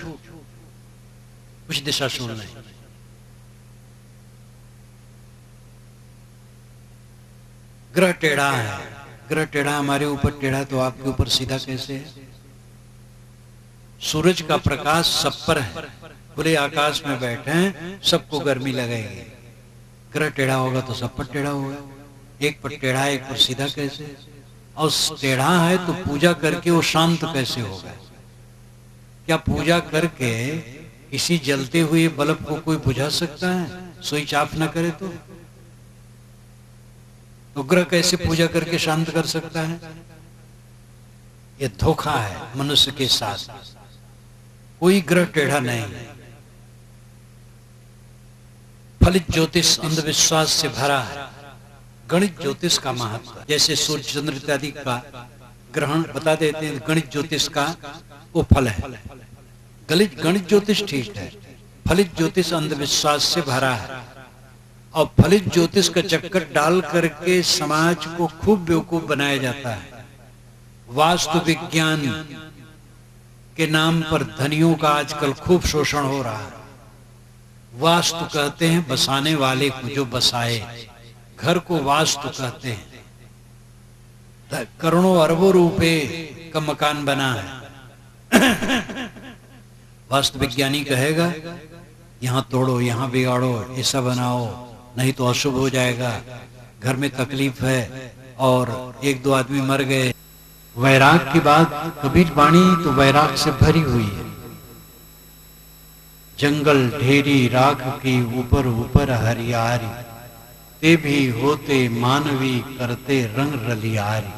कुछ दिशाशूल नहीं। ग्रह टेढ़ा है, ग्रह टेढ़ा हमारे ऊपर टेढ़ा तो आपके ऊपर सीधा कैसे है? सूरज का प्रकाश सब पर है, खुले आकाश में बैठे हैं, सबको गर्मी लगेगी। ग्रह टेढ़ा होगा तो सब पर टेढ़ा होगा। एक पर टेढ़ा है, एक पर सीधा कैसे? और टेढ़ा है तो पूजा करके वो शांत कैसे होगा? क्या पूजा करके किसी जलते हुए बल्ब को कोई बुझा सकता है? स्विच ऑफ न करे तो ग्रह कैसे पूजा करके शांत कर सकता है? ये धोखा है मनुष्य के साथ। कोई ग्रह टेढ़ा नहीं। फलित ज्योतिष अंधविश्वास से भरा है। गणित ज्योतिष का महत्व, जैसे सूर्य चंद्र इत्यादि का ग्रहण बता देते हैं, गणित ज्योतिष का वो फल है। गणित ज्योतिष ठीक है, फलित ज्योतिष अंधविश्वास से भरा है। और फलित ज्योतिष का चक्कर डाल करके समाज को खूब बेवकूफ बनाया जाता है। वास्तु विज्ञान के नाम पर धनियों का आजकल खूब शोषण हो रहा है। वास्तु कहते हैं बसाने वाले को, जो बसाए घर को वास्तु कहते हैं। करोड़ों अरबों रुपए का मकान बना है। वास्तु विज्ञानी कहेगा यहाँ तोड़ो, यहाँ बिगाड़ो, ऐसा बनाओ, नहीं तो अशुभ हो जाएगा, घर में तकलीफ है, और एक दो आदमी मर गए। वैराग की बात कबीर वाणी तो वैराग से भरी हुई है। जंगल ढेरी राख की ऊपर ऊपर हरियारी, ते भी होते मानवी करते रंग रलियारी।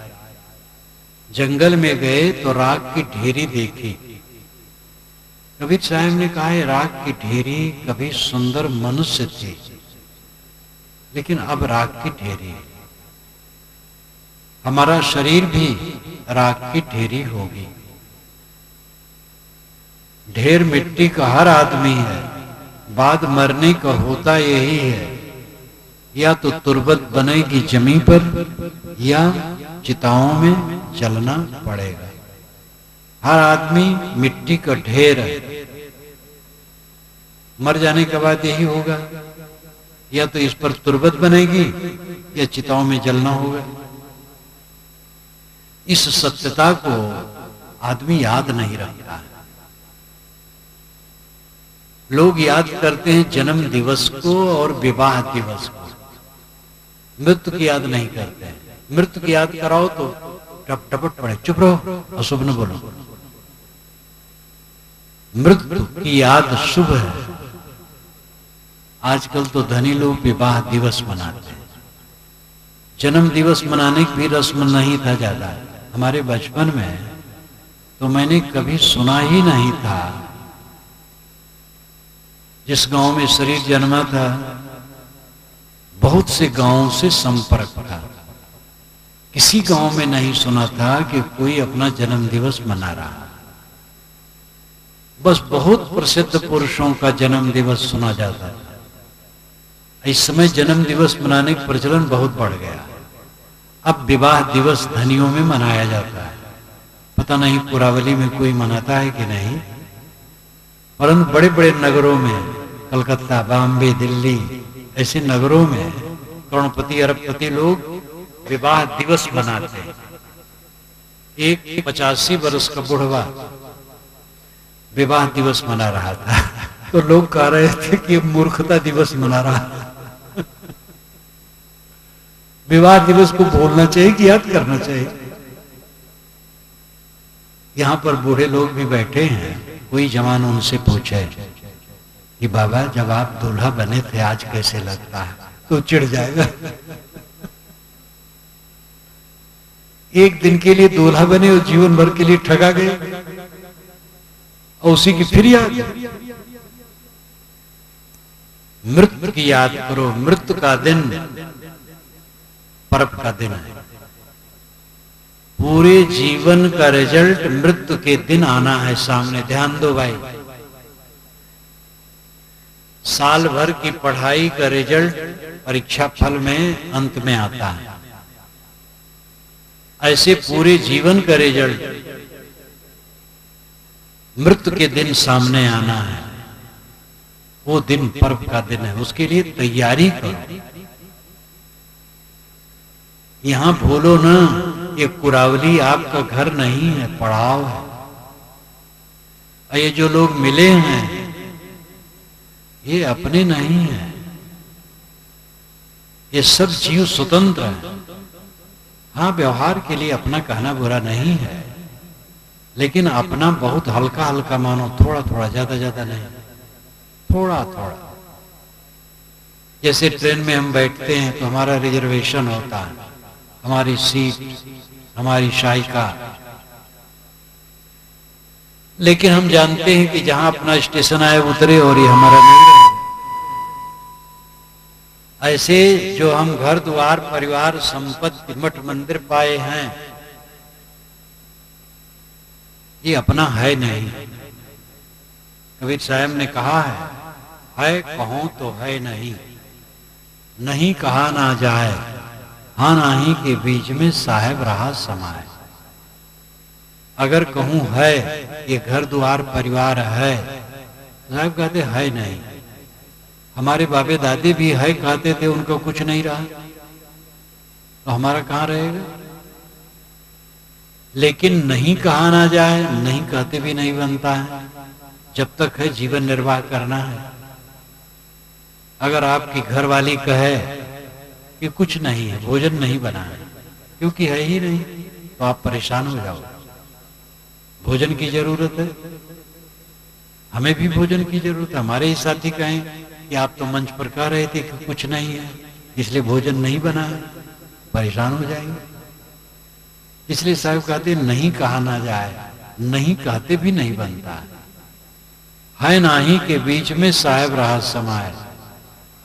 जंगल में गए तो राख की ढेरी देखी। कबीर साहब ने कहा है राख की ढेरी कभी सुंदर मनुष्य थी, लेकिन अब राख की ढेरी। हमारा शरीर भी राख की ढेरी होगी। ढेर मिट्टी का हर आदमी है, बाद मरने का होता यही है। या तो तुरबत बनेगी जमीन पर या चिताओं में जलना पड़ेगा। हर आदमी मिट्टी का ढेर है, मर जाने के बाद यही होगा। या तो इस पर तुरबत बनेगी या चिताओं में जलना होगा। इस सत्यता को आदमी याद नहीं रखता है। लोग याद करते हैं जन्म दिवस को और विवाह दिवस को, मृत्यु की याद नहीं करते हैं। मृत्यु की याद कराओ तो टप टपट पड़े, चुप रहो, अशुभ न बोलो। मृत्यु की याद शुभ है। आजकल तो धनी लोग विवाह दिवस मनाते हैं। जन्म दिवस मनाने की भी रस्म नहीं था ज्यादा। हमारे बचपन में तो मैंने कभी सुना ही नहीं था। जिस गांव में शरीर जन्मा था, बहुत से गांवों से संपर्क था, किसी गांव में नहीं सुना था कि कोई अपना जन्म दिवस मना रहा। बस बहुत प्रसिद्ध पुरुषों का जन्म दिवस सुना जाता था। इस समय जन्म दिवस मनाने का प्रचलन बहुत बढ़ गया। अब विवाह दिवस धनियों में मनाया जाता है। पता नहीं पुरावली में कोई मनाता है कि नहीं, परंतु बड़े बड़े नगरों में, कलकत्ता, बॉम्बे, दिल्ली, ऐसे नगरों में करोड़पति अरबपति लोग विवाह दिवस मनाते हैं। एक 85 वर्ष का बुढ़वा विवाह दिवस मना रहा था, तो लोग कह रहे थे कि मूर्खता दिवस मना रहा है। विवाह दिवस को भूलना चाहिए कि याद करना चाहिए? यहां पर बूढ़े लोग भी बैठे हैं। कोई जवान उनसे पूछे कि बाबा जब आप दूल्हा बने थे आज कैसे लगता है, तो चिढ़ जाएगा। एक दिन के लिए दूल्हा बने और जीवन भर के लिए ठगा गए, और उसी की फिर याद। मृत्यु की याद करो। मृत्यु का दिन पर्व का दिन है। पूरे जीवन का रिजल्ट मृत्यु के दिन आना है सामने। ध्यान दो भाई, साल भर की पढ़ाई का रिजल्ट परीक्षा फल में अंत में आता है। ऐसे पूरे जीवन का रिजल्ट मृत्यु के दिन सामने आना है। वो दिन पर्व का दिन है, उसके लिए तैयारी करो। यहां बोलो ना, ये कुरावली आपका घर नहीं है, पड़ाव है। और ये जो लोग मिले हैं ये अपने नहीं है। ये सब जीव स्वतंत्र है। हाँ, व्यवहार के लिए अपना कहना बुरा नहीं है, लेकिन अपना बहुत हल्का हल्का मानो, थोड़ा थोड़ा, ज्यादा ज्यादा नहीं, थोड़ा थोड़ा। जैसे ट्रेन में हम बैठते हैं तो हमारा रिजर्वेशन होता है, हमारी सीट, हमारी शायिका, लेकिन हम जानते हैं कि जहां अपना स्टेशन आए उतरे और ये हमारा नहीं रहे। ऐसे जो हम घर द्वार परिवार संपत्ति मठ मंदिर पाए हैं, ये अपना है नहीं। कबीर साहब ने कहा है कहो तो है नहीं, नहीं कहा ना जाए, हाँ नाही के बीच में साहेब रहा समाए। अगर कहूं है, ये घर द्वार परिवार है, साहब कहते है नहीं। हमारे बाबे दादी भी है कहते थे, उनको कुछ नहीं रहा, तो हमारा कहां रहेगा? लेकिन नहीं कहा ना जाए, नहीं कहते भी नहीं बनता है। जब तक है जीवन निर्वाह करना है। अगर आपकी घरवाली कहे कि कुछ नहीं है, भोजन नहीं बना है, क्योंकि है ही नहीं, तो आप परेशान हो जाओ। भोजन की जरूरत है, हमें भी भोजन की जरूरत है। हमारे ही साथी कहें कि आप तो मंच पर कह रहे थे कि कुछ नहीं है, इसलिए भोजन नहीं बना है, परेशान हो जाएंगे। इसलिए साहब कहते नहीं कहा ना जाए, नहीं कहते भी नहीं बनता है। नाही के बीच में साहेब रहा समाये,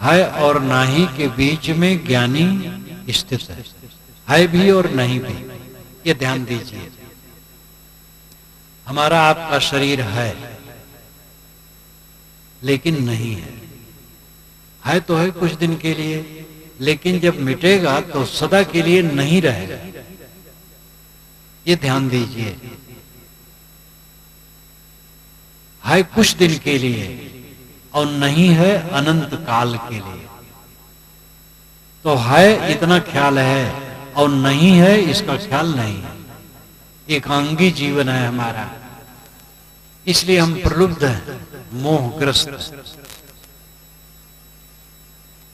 है और नाही के बीच में ज्ञानी स्थित है भी और नहीं भी। ये ध्यान दीजिए। हमारा आपका शरीर है लेकिन नहीं है तो है कुछ दिन के लिए, लेकिन जब मिटेगा तो सदा के लिए नहीं रहेगा। ये ध्यान दीजिए। है कुछ दिन के लिए और नहीं है अनंत काल के लिए। तो है इतना ख्याल है और नहीं है इसका ख्याल नहीं है। एकांगी जीवन है हमारा, इसलिए हम प्रलुब्ध हैं, मोहग्रस्त।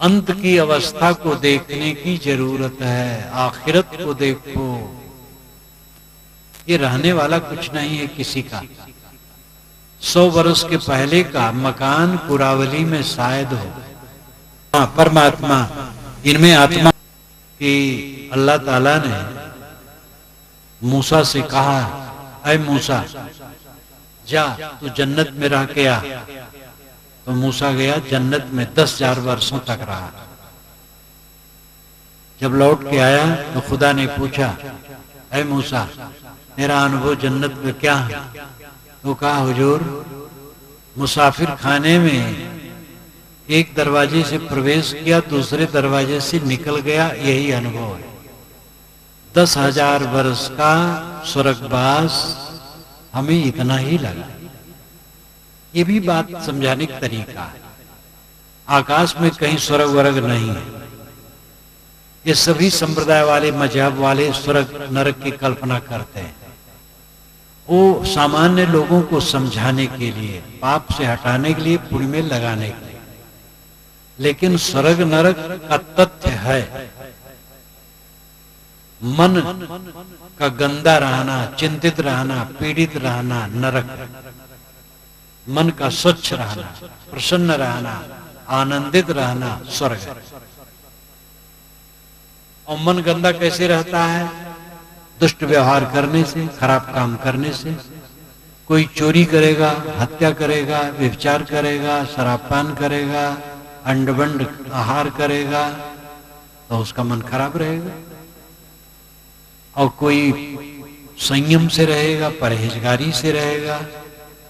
अंत की अवस्था को देखने की जरूरत है, आखिरत को देखो। ये रहने वाला कुछ नहीं है किसी का। 100 वर्ष के पहले का मकान कुरावली में शायद हो। हाँ, परमात्मा इनमें आत्मा कि अल्लाह ताला ने मूसा से कहा, ऐ मूसा जा तू जन्नत में रह के आ। तो मूसा गया जन्नत में 10,000 वर्षों तक रहा। जब लौट के आया तो खुदा ने पूछा, ऐ मूसा तेरा अनुभव जन्नत में क्या है? तो कहा, हुजूर मुसाफिर खाने में एक दरवाजे से प्रवेश किया, दूसरे दरवाजे से निकल गया, यही अनुभव है। 10,000 वर्ष का स्वर्गवास हमें इतना ही लगा। ये भी बात समझाने का तरीका है। आकाश में कहीं स्वर्ग वर्ग नहीं है। ये सभी संप्रदाय वाले, मजहब वाले स्वर्ग नरक की कल्पना करते हैं। वो सामान्य लोगों को समझाने के लिए, पाप से हटाने के लिए, पुण्य में लगाने के लिए। लेकिन स्वर्ग नरक का तथ्य है मन का गंदा रहना, चिंतित रहना, पीड़ित रहना नरक। मन का स्वच्छ रहना, प्रसन्न रहना, आनंदित रहना स्वर्ग। और मन गंदा कैसे रहता है? दुष्ट व्यवहार करने से, खराब काम करने से। कोई चोरी करेगा, हत्या करेगा, व्यभिचार करेगा, शराबपान करेगा, अंडबंड आहार करेगा, तो उसका मन खराब रहेगा। और कोई संयम से रहेगा, परहेजगारी से रहेगा,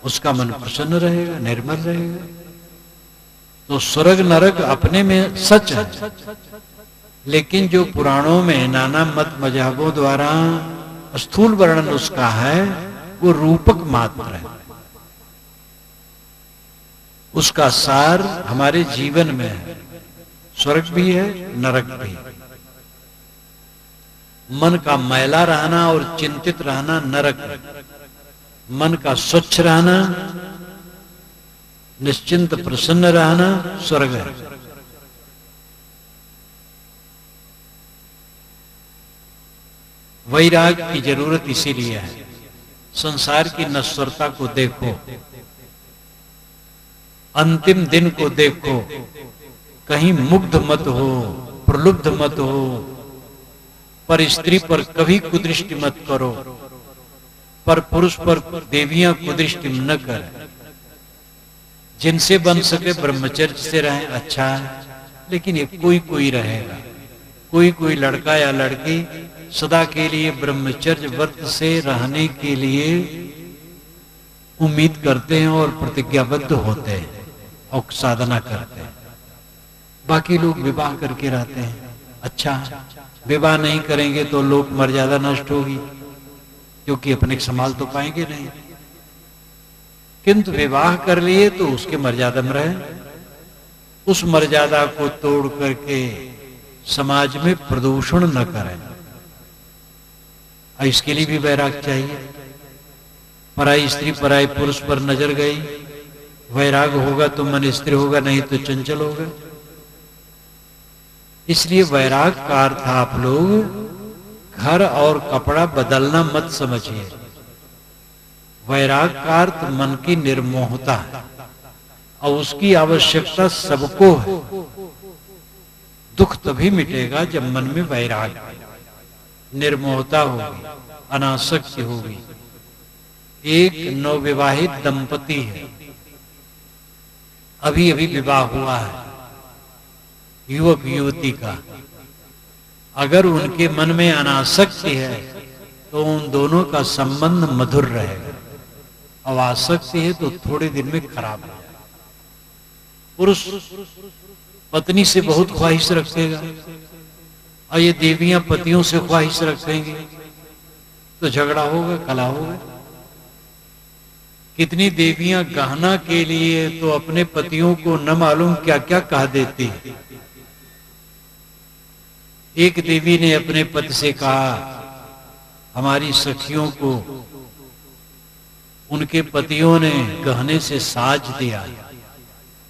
उसका मन प्रसन्न रहेगा, निर्मल रहेगा। तो स्वर्ग नरक अपने में सच है, लेकिन जो पुराणों में नाना मत मजहबों द्वारा स्थूल वर्णन उसका है, वो रूपक मात्र है। उसका सार हमारे जीवन में है। स्वर्ग भी है, नरक भी है। मन का मैला रहना और चिंतित रहना नरक है। मन का स्वच्छ रहना, निश्चिंत प्रसन्न रहना स्वर्ग है। वैराग की जरूरत इसीलिए है। संसार की नश्वरता को देखो, अंतिम दिन को देखो, कहीं मुग्ध मत हो, प्रलुब्ध मत हो, पर स्त्री पर कभी कुदृष्टि मत करो, पर पुरुष पर देवियां कुदृष्टि न करें। जिनसे बन सके ब्रह्मचर्य से रहें, अच्छा है। लेकिन ये कोई कोई रहेगा, कोई कोई लड़का या लड़की सदा के लिए ब्रह्मचर्य व्रत से रहने के लिए उम्मीद करते हैं और प्रतिज्ञाबद्ध होते हैं और साधना करते हैं। बाकी लोग विवाह करके रहते हैं। अच्छा, विवाह नहीं करेंगे तो लोक मर्यादा नष्ट होगी, क्योंकि अपने संभाल तो पाएंगे नहीं। किंतु विवाह कर लिए तो उसके मर्यादा में रहे, उस मर्यादा को तोड़ करके समाज में प्रदूषण न करें। इसके लिए भी वैराग चाहिए। पराई स्त्री पराई पुरुष पर नजर गई, वैराग होगा तो मन स्थिर होगा, नहीं तो चंचल होगा। इसलिए वैराग का अर्थ आप लोग घर और कपड़ा बदलना मत समझिए। वैराग का अर्थ मन की निर्मोहता है, और उसकी आवश्यकता सबको है। दुख तभी मिटेगा जब मन में वैराग, निर्मोहता होगी, अनासक्ति होगी। एक नवविवाहित दंपति है, अभी अभी विवाह हुआ है युवक युवती का। अगर उनके मन में अनासक्ति है तो उन दोनों का संबंध मधुर रहेगा, और आसक्ति है तो थोड़े दिन में खराब हो जाएगा। पुरुष पत्नी से बहुत ख्वाहिश रखेगा, और ये देवियां पतियों से ख्वाहिश रखेंगी, तो झगड़ा होगा, कला होगा। कितनी देवियां गहना के लिए तो अपने पतियों को न मालूम क्या क्या कह देती है। एक देवी ने अपने पति से कहा, हमारी सखियों को उनके पतियों ने गहने से साज दिया।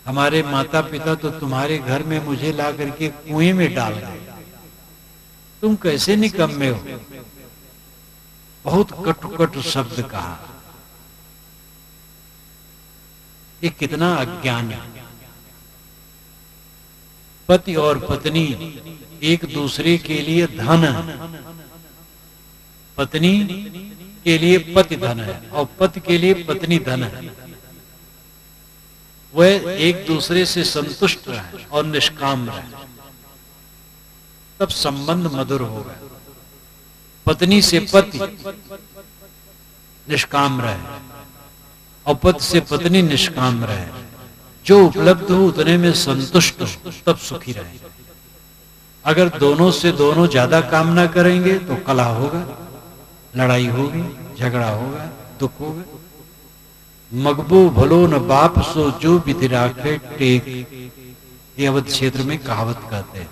हमारे माता पिता तो तुम्हारे घर में मुझे ला करके कुएं में डाल गए, तुम कैसे निकम्मे हो। बहुत कटु शब्द कहा। ये कितना अज्ञान है। पति और पत्नी एक दूसरे के लिए धन है। पत्नी के लिए पति धन है और पति के लिए पत्नी धन है। वह एक दूसरे से संतुष्ट रहे और निष्काम रहे, तब संबंध मधुर होगा। पत्नी से पति निष्काम रहे और पति से पत्नी निष्काम रहे, जो उपलब्ध हो उतने में संतुष्ट हो, तब सुखी रहे। अगर दोनों से दोनों ज्यादा कामना करेंगे तो कलह होगा, लड़ाई होगी, झगड़ा होगा, दुख होगा। मगबू भलो न बाप सो जो विधि राखे टेक, ये अवध क्षेत्र में कहावत कहते हैं।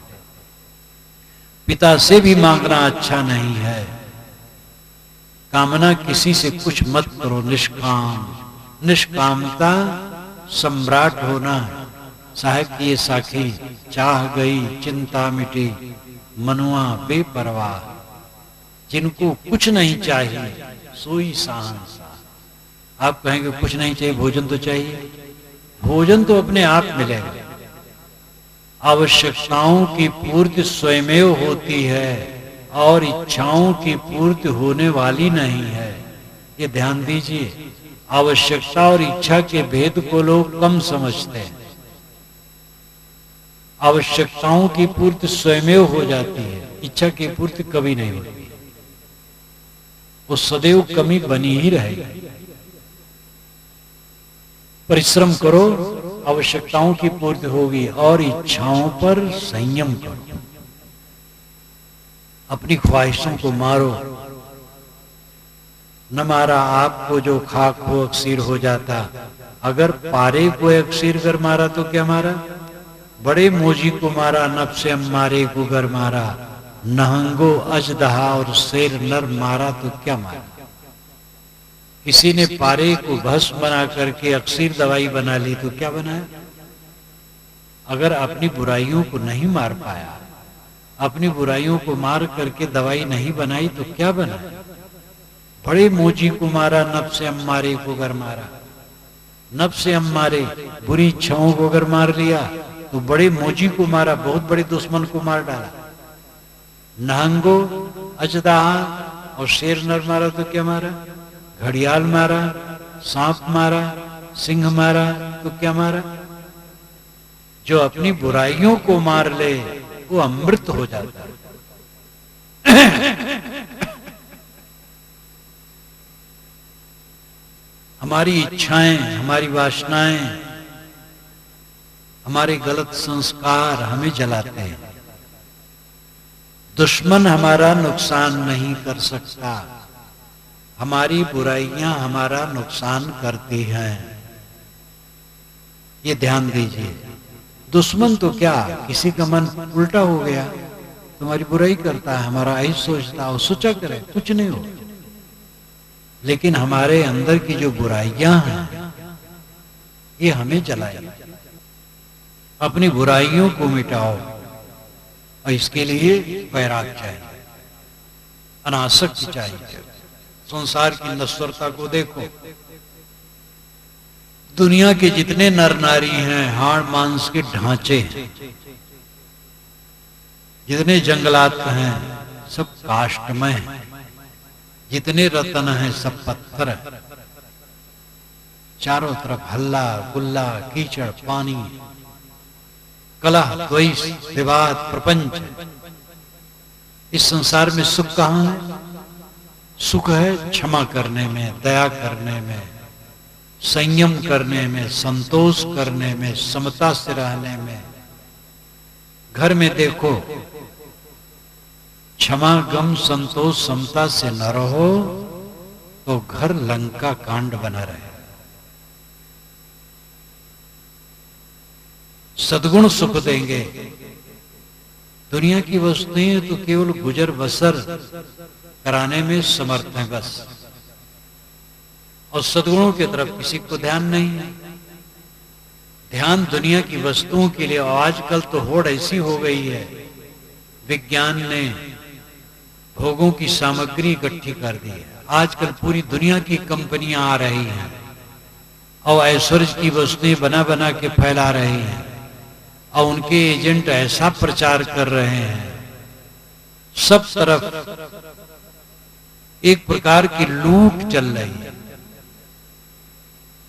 पिता से भी मांगना अच्छा नहीं है। कामना किसी से कुछ मत करो। निष्कामता सम्राट होना है। साहेब की ये साखी, चाह गई चिंता मिटी, मनुआ बेपरवाह। जिनको कुछ नहीं चाहिए सोई शहंशाह। आप कहेंगे कुछ नहीं चाहिए, भोजन तो चाहिए। भोजन तो अपने आप मिलेगा। आवश्यकताओं की पूर्ति स्वयमेव होती है और इच्छाओं की पूर्ति होने वाली नहीं है। ये ध्यान दीजिए। आवश्यकता और इच्छा के भेद को लोग कम समझते हैं। आवश्यकताओं की पूर्ति स्वयमेव हो जाती है, इच्छा की पूर्ति कभी नहीं होती। वो सदैव कमी बनी ही रहेगी। परिश्रम करो, आवश्यकताओं की पूर्ति होगी और इच्छाओं पर संयम करो। अपनी ख्वाहिशों को मारो। न मारा आपको जो खाक हो अक्सीर हो जाता। अगर पारे को अक्सीर कर मारा तो क्या मारा। बड़े मोजी को मारा, नफ्से अम्मारे को गर मारा। नहंगो अजदहा और शेर नर मारा तो क्या मारा। किसी ने पारे को भस्म बना करके अक्सीर दवाई बना ली तो क्या बनाया। अगर अपनी बुराइयों को नहीं मार पाया, अपनी बुराइयों को मार करके दवाई नहीं बनाई तो क्या बनाया। बड़े मोजी को मारा, नफ्से अम्मारे को गर मारा। नफ्से अम्मारे बुरी इच्छाओं को अगर मार लिया तो बड़े मोजी को मारा, बहुत बड़े दुश्मन को मार डाला। नहंगो अजदाहा और शेर नर मारा तो क्या मारा। घड़ियाल मारा, सांप मारा, सिंह मारा तो क्या मारा। जो अपनी बुराइयों को मार ले वो अमृत हो जाता है। हमारी इच्छाएं, हमारी वासनाएं, हमारे गलत संस्कार हमें जलाते हैं। दुश्मन हमारा नुकसान नहीं कर सकता, हमारी बुराइयां हमारा नुकसान करती हैं। ये ध्यान दीजिए। दुश्मन तो क्या, किसी का मन उल्टा हो गया तुम्हारी बुराई करता है, हमारा ऐसा सोचता है, सोचा करे कुछ नहीं हो। लेकिन हमारे अंदर की जो बुराइयां हैं ये हमें जलाए। अपनी बुराइयों को मिटाओ और इसके लिए वैराग चाहिए, अनासक्ति चाहिए। संसार की नश्वरता को देखो। दुनिया के जितने नर नारी हैं हाड़ मांस के ढांचे हैं, जितने जंगलात हैं सब काष्ठमय हैं, जितने रत्न हैं सब पत्थर है। चारों तरफ हल्ला गुल्ला, कीचड़, पानी, कलह, द्वेष, विवाद, प्रपंच। इस संसार में सुख कहां है। सुख है क्षमा करने में, दया करने में, संयम करने में, संतोष करने में, समता से रहने में। घर में देखो, क्षमा गम संतोष समता से न रहो तो घर लंका कांड बना रहे। सद्गुण सुख देंगे। दुनिया की वस्तुएं तो केवल गुजर बसर कराने में समर्थ हैं बस, और सद्गुणों की तरफ किसी को ध्यान नहीं है। ध्यान दुनिया की वस्तुओं के लिए। और आजकल तो होड़ ऐसी हो गई है, विज्ञान ने भोगों की सामग्री इकट्ठी कर दी है। आजकल पूरी दुनिया की कंपनियां आ रही हैं और ऐश्वर्य की वस्तुएं बना बना के फैला रही हैं, और उनके एजेंट ऐसा प्रचार कर रहे हैं, सब तरफ एक प्रकार की लूट चल रही है।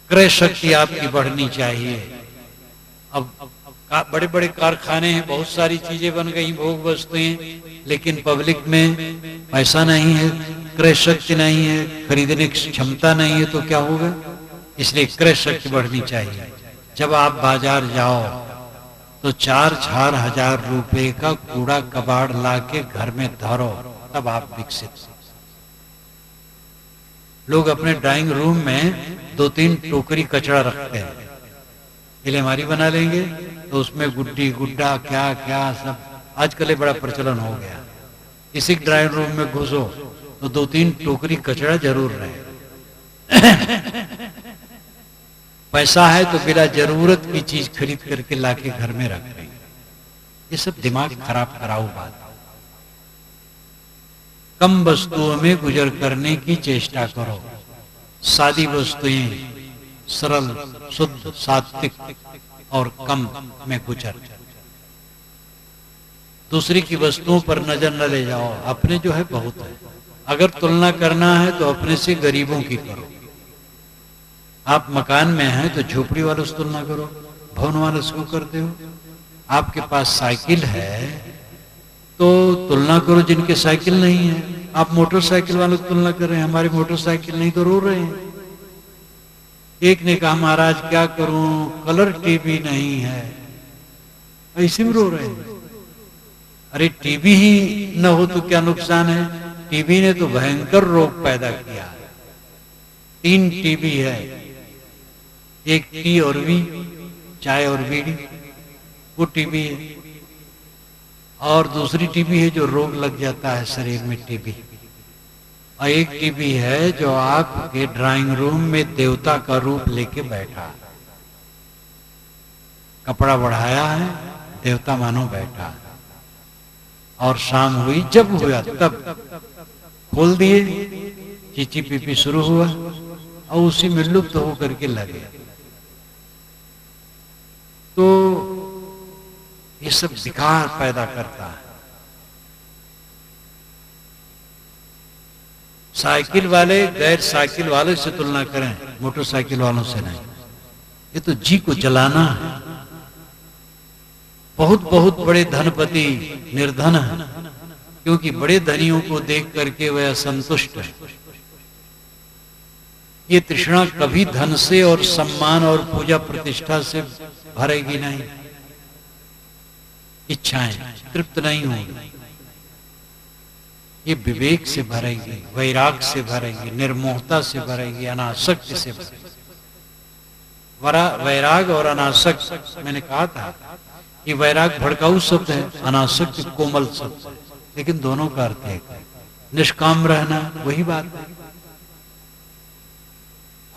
क्रय शक्ति आपकी बढ़नी चाहिए। अब बड़े बड़े कारखाने हैं, बहुत सारी चीजें बन गई, भोग वस्तुएं, लेकिन पब्लिक में पैसा नहीं है, क्रय शक्ति नहीं है, खरीदने की क्षमता नहीं है, तो क्या होगा? इसलिए क्रय शक्ति बढ़नी चाहिए। जब आप बाजार जाओ तो 4-4 हजार रुपए का कूड़ा कबाड़ लाके घर में धरो, तब आप विकसित। लोग अपने ड्राइंग रूम में 2-3 टोकरी कचरा रखते हैं, अलमारी बना लेंगे तो उसमें गुड्डी गुड्डा क्या क्या सब आजकल बड़ा प्रचलन हो गया। किसी ड्राइंग रूम में घुसो तो 2-3 टोकरी कचरा जरूर रहे। पैसा है तो बिना जरूरत की चीज खरीद करके लाके घर में रख रहे। ये सब दिमाग खराब कराऊ बात। कम वस्तुओं में गुजर करने की चेष्टा करो। सादी वस्तुएं, सरल, शुद्ध, सात्विक और कम में गुजर। दूसरी की वस्तुओं पर नजर न ले जाओ, अपने जो है बहुत है। अगर तुलना करना है तो अपने से गरीबों की करो। आप मकान में हैं तो झोपड़ी वालों से तुलना करो, भवन वालों से क्यों करते हो? आपके पास साइकिल है तो तुलना करो जिनके साइकिल नहीं है। आप मोटरसाइकिल वालों की तुलना कर रहे हैं, हमारी मोटरसाइकिल नहीं, तो रो रहे हैं। एक ने कहा महाराज क्या करूं, कलर टीवी नहीं है, ऐसे में रो रहे हैं। अरे टीवी ही न हो तो क्या नुकसान है? टीवी ने तो भयंकर रोग पैदा किया है। 3 टीवी है, एक टी और वी, चाय और बीड़ी, वो टीवी है, और दूसरी टीवी है जो रोग लग जाता है शरीर में, टीबी। और एक टीबी है जो आपके ड्राइंग रूम में देवता का रूप लेके बैठा, कपड़ा बढ़ाया है, देवता मानो बैठा, और शाम हुई, जब हुआ तब खोल दिए, चीची पीपी शुरू हुआ और उसी में लुप्त होकर के लगे। तो ये सब विकार पैदा करता है। साइकिल वाले गैर साइकिल वालों से तुलना करें, मोटरसाइकिल वालों से नहीं। ये तो जी को जलाना है। बहुत बहुत बड़े धनपति निर्धन है, क्योंकि बड़े धनियों को देख करके वह असंतुष्ट है। ये तृष्णा कभी धन से और सम्मान और पूजा प्रतिष्ठा से भरेगी नहीं। इच्छाएं तृप्त नहीं होंगी। ये विवेक से भरेगी, वैराग से भरेगी, निर्मोहता से भरेगी, अनासक्ति से भरेगी। वैराग और अनासक्त, मैंने कहा था कि वैराग भड़काऊ शब्द है, अनासक्त कोमल शब्द है, लेकिन दोनों का अर्थ एक है। निष्काम रहना वही बात है,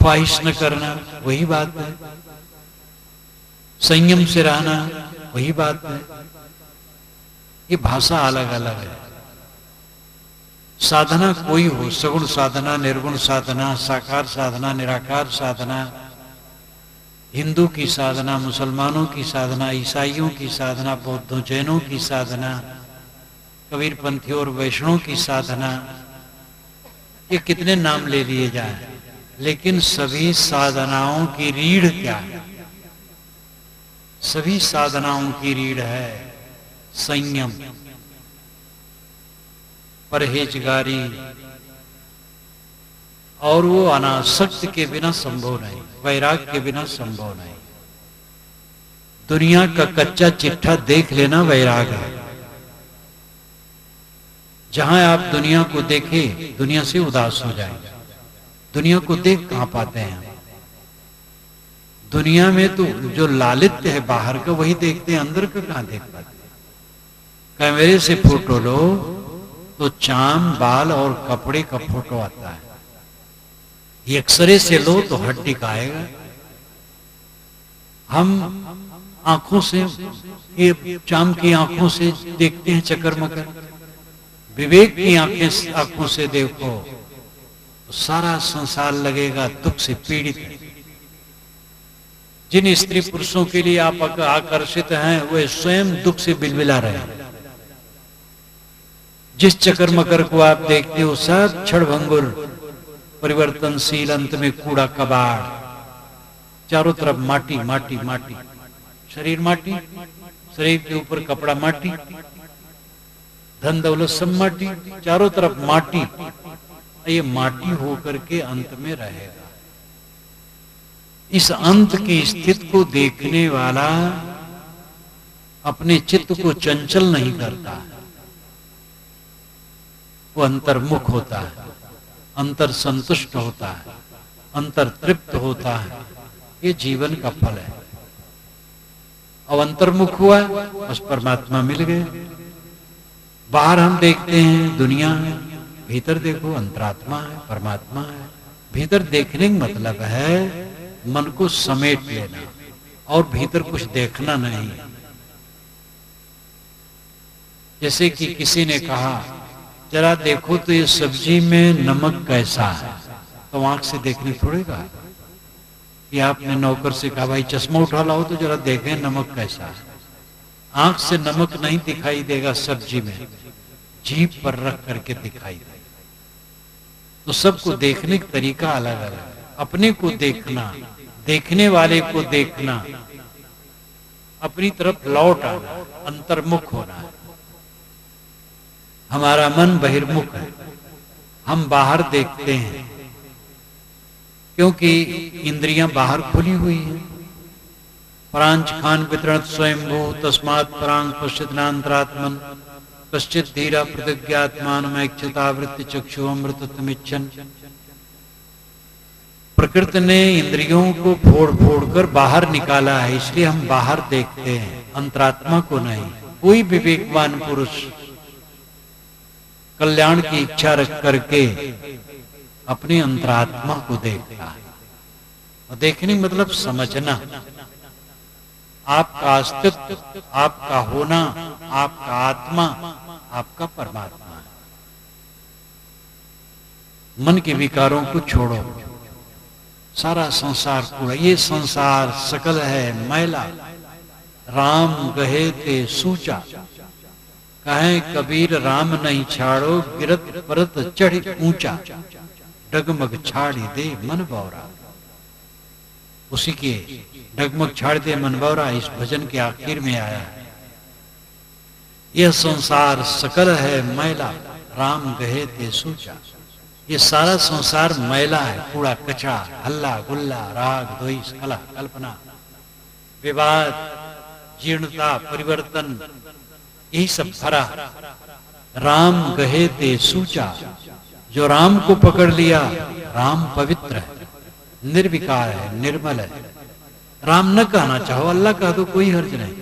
ख्वाहिश न करना वही बात है, संयम से रहना वही बात है। ये भाषा अलग अलग है। साधना कोई हो, सगुण साधना, निर्गुण साधना, साकार साधना, निराकार साधना, हिंदू की साधना, मुसलमानों की साधना, ईसाइयों की साधना, बौद्धों जैनों की साधना, कबीर पंथी और वैष्णव की साधना, ये कितने नाम ले लिए जाए, लेकिन सभी साधनाओं की रीढ़ क्या है? सभी साधनाओं की रीढ़ है संयम, परहेजगारी, और वो अनासक्त के बिना संभव नहीं, वैराग के बिना संभव नहीं। दुनिया का कच्चा चिट्ठा देख लेना वैराग है। जहां आप दुनिया को देखें, दुनिया से उदास हो जाएंगे। दुनिया को देख कहां पाते हैं? दुनिया में तो जो लालित्य है बाहर का वही देखते हैं, अंदर का कहां देख पाते? कैमरे से फोटो लो तो चाम, बाल और कपड़े का फोटो आता है। ये एक्सरे से लो तो हड्डी का आएगा। हम आंखों से, ये चाम की आंखों से देखते हैं चक्कर मकर, विवेक की आंखों से देखो तो सारा संसार लगेगा दुख से पीड़ित है। जिन स्त्री पुरुषों के लिए आप आकर्षित हैं वे स्वयं दुख से बिलबिला रहे हैं। जिस चक्कर मकर को आप देखते हो सब क्षणभंगुर, परिवर्तनशील, अंत में कूड़ा कबाड़, चारों तरफ माटी माटी माटी, शरीर माटी, शरीर के ऊपर कपड़ा माटी, धन दौलत सब माटी, चारों तरफ माटी। ये माटी होकर के अंत में रहेगा। इस अंत की स्थिति को देखने वाला अपने चित्त को चंचल नहीं करता है, वो अंतर्मुख होता है, अंतर संतुष्ट होता है, अंतर तृप्त होता है। ये जीवन का फल है। अब अंतर्मुख हुआ बस परमात्मा मिल गए। बाहर हम देखते हैं दुनिया है, भीतर देखो अंतरात्मा है, परमात्मा है। भीतर देखने का मतलब है मन को समेट लेना और भीतर कुछ देखना नहीं। जैसे कि किसी ने कहा जरा देखो तो ये सब्जी में नमक कैसा है, तो आंख से देखने थोड़ी कहा कि आपने नौकर से कहा भाई चश्मा उठा लाओ तो जरा देखें नमक कैसा है। आंख से नमक नहीं दिखाई देगा सब्जी में, जीभ पर रख करके दिखाई देगा। तो सबको देखने का तरीका अलग अलग है। अपने को देखना, देखने वाले को देखना, अपनी तरफ लौट आना, अंतर्मुख होना है। हमारा मन बहिर्मुख है, हम बाहर देखते हैं क्योंकि इंद्रियां बाहर खुली हुई है। परांच खान वितरण स्वयंभू तस्मात् परांग पश्चिदांतरात्मन कश्चित धीरा प्रतिज्ञात्मानमैक्षतावृत्ति चक्षु अमृतत्वमिच्छन्। प्रकृति ने इंद्रियों को फोड़ फोड़ कर बाहर निकाला है, इसलिए हम बाहर देखते हैं, अंतरात्मा को नहीं। कोई विवेकवान पुरुष कल्याण की इच्छा रख करके अपने अंतरात्मा को देखता है। और देखने मतलब समझना, आपका अस्तित्व, आपका होना, आपका आत्मा, आपका परमात्मा है। मन के विकारों को छोड़ो, सारा संसार कूड़ा। ये संसार सकल है मैला, राम गहे ते सूचा। कहें कबीर राम नहीं छाड़ो, गिरत परत चढ़ ऊंचा। डगमग छाड़ी दे मन बौरा। उसी के डगमग छाड़ दे मन बौरा इस भजन के आखिर में आया है। यह संसार सकल है मैला, राम गहे ते सूचा। ये सारा संसार मैला है, कूड़ा कचरा, हल्ला गुल्ला, राग द्वेष, कलह कल्पना, विवाद, जीर्णता, परिवर्तन, यही सब भरा। राम गहे ते सूचा। जो राम को पकड़ लिया, राम पवित्र है, निर्विकार है, निर्मल है। राम न कहना चाहो, अल्लाह कह दो, कोई हर्ज नहीं।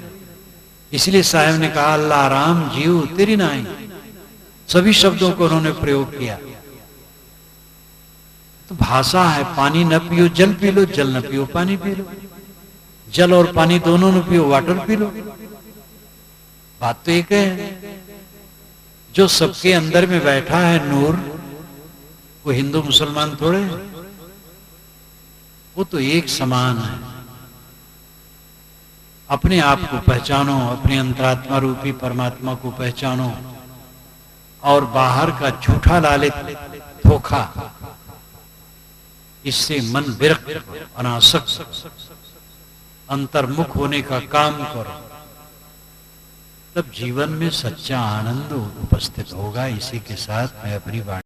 इसलिए साहब ने कहा अल्लाह राम जीव तेरी नाई। सभी शब्दों को उन्होंने प्रयोग किया। तो भाषा है, पानी न पियो जल पी लो, जल न पियो पानी पी लो, जल और पानी दोनों न पियो वाटर पी लो। बात तो एक है। जो सबके अंदर में बैठा है नूर, वो हिंदू मुसलमान थोड़े, वो तो एक समान है। अपने आप को पहचानो, अपने अंतरात्मा रूपी परमात्मा को पहचानो और बाहर का झूठा लालित धोखा, इससे मन विरक्त, अनासक्त, अंतर्मुख होने का काम करो, तब जीवन में सच्चा आनंद उपस्थित होगा। इसी के साथ मैं अपनी वाणी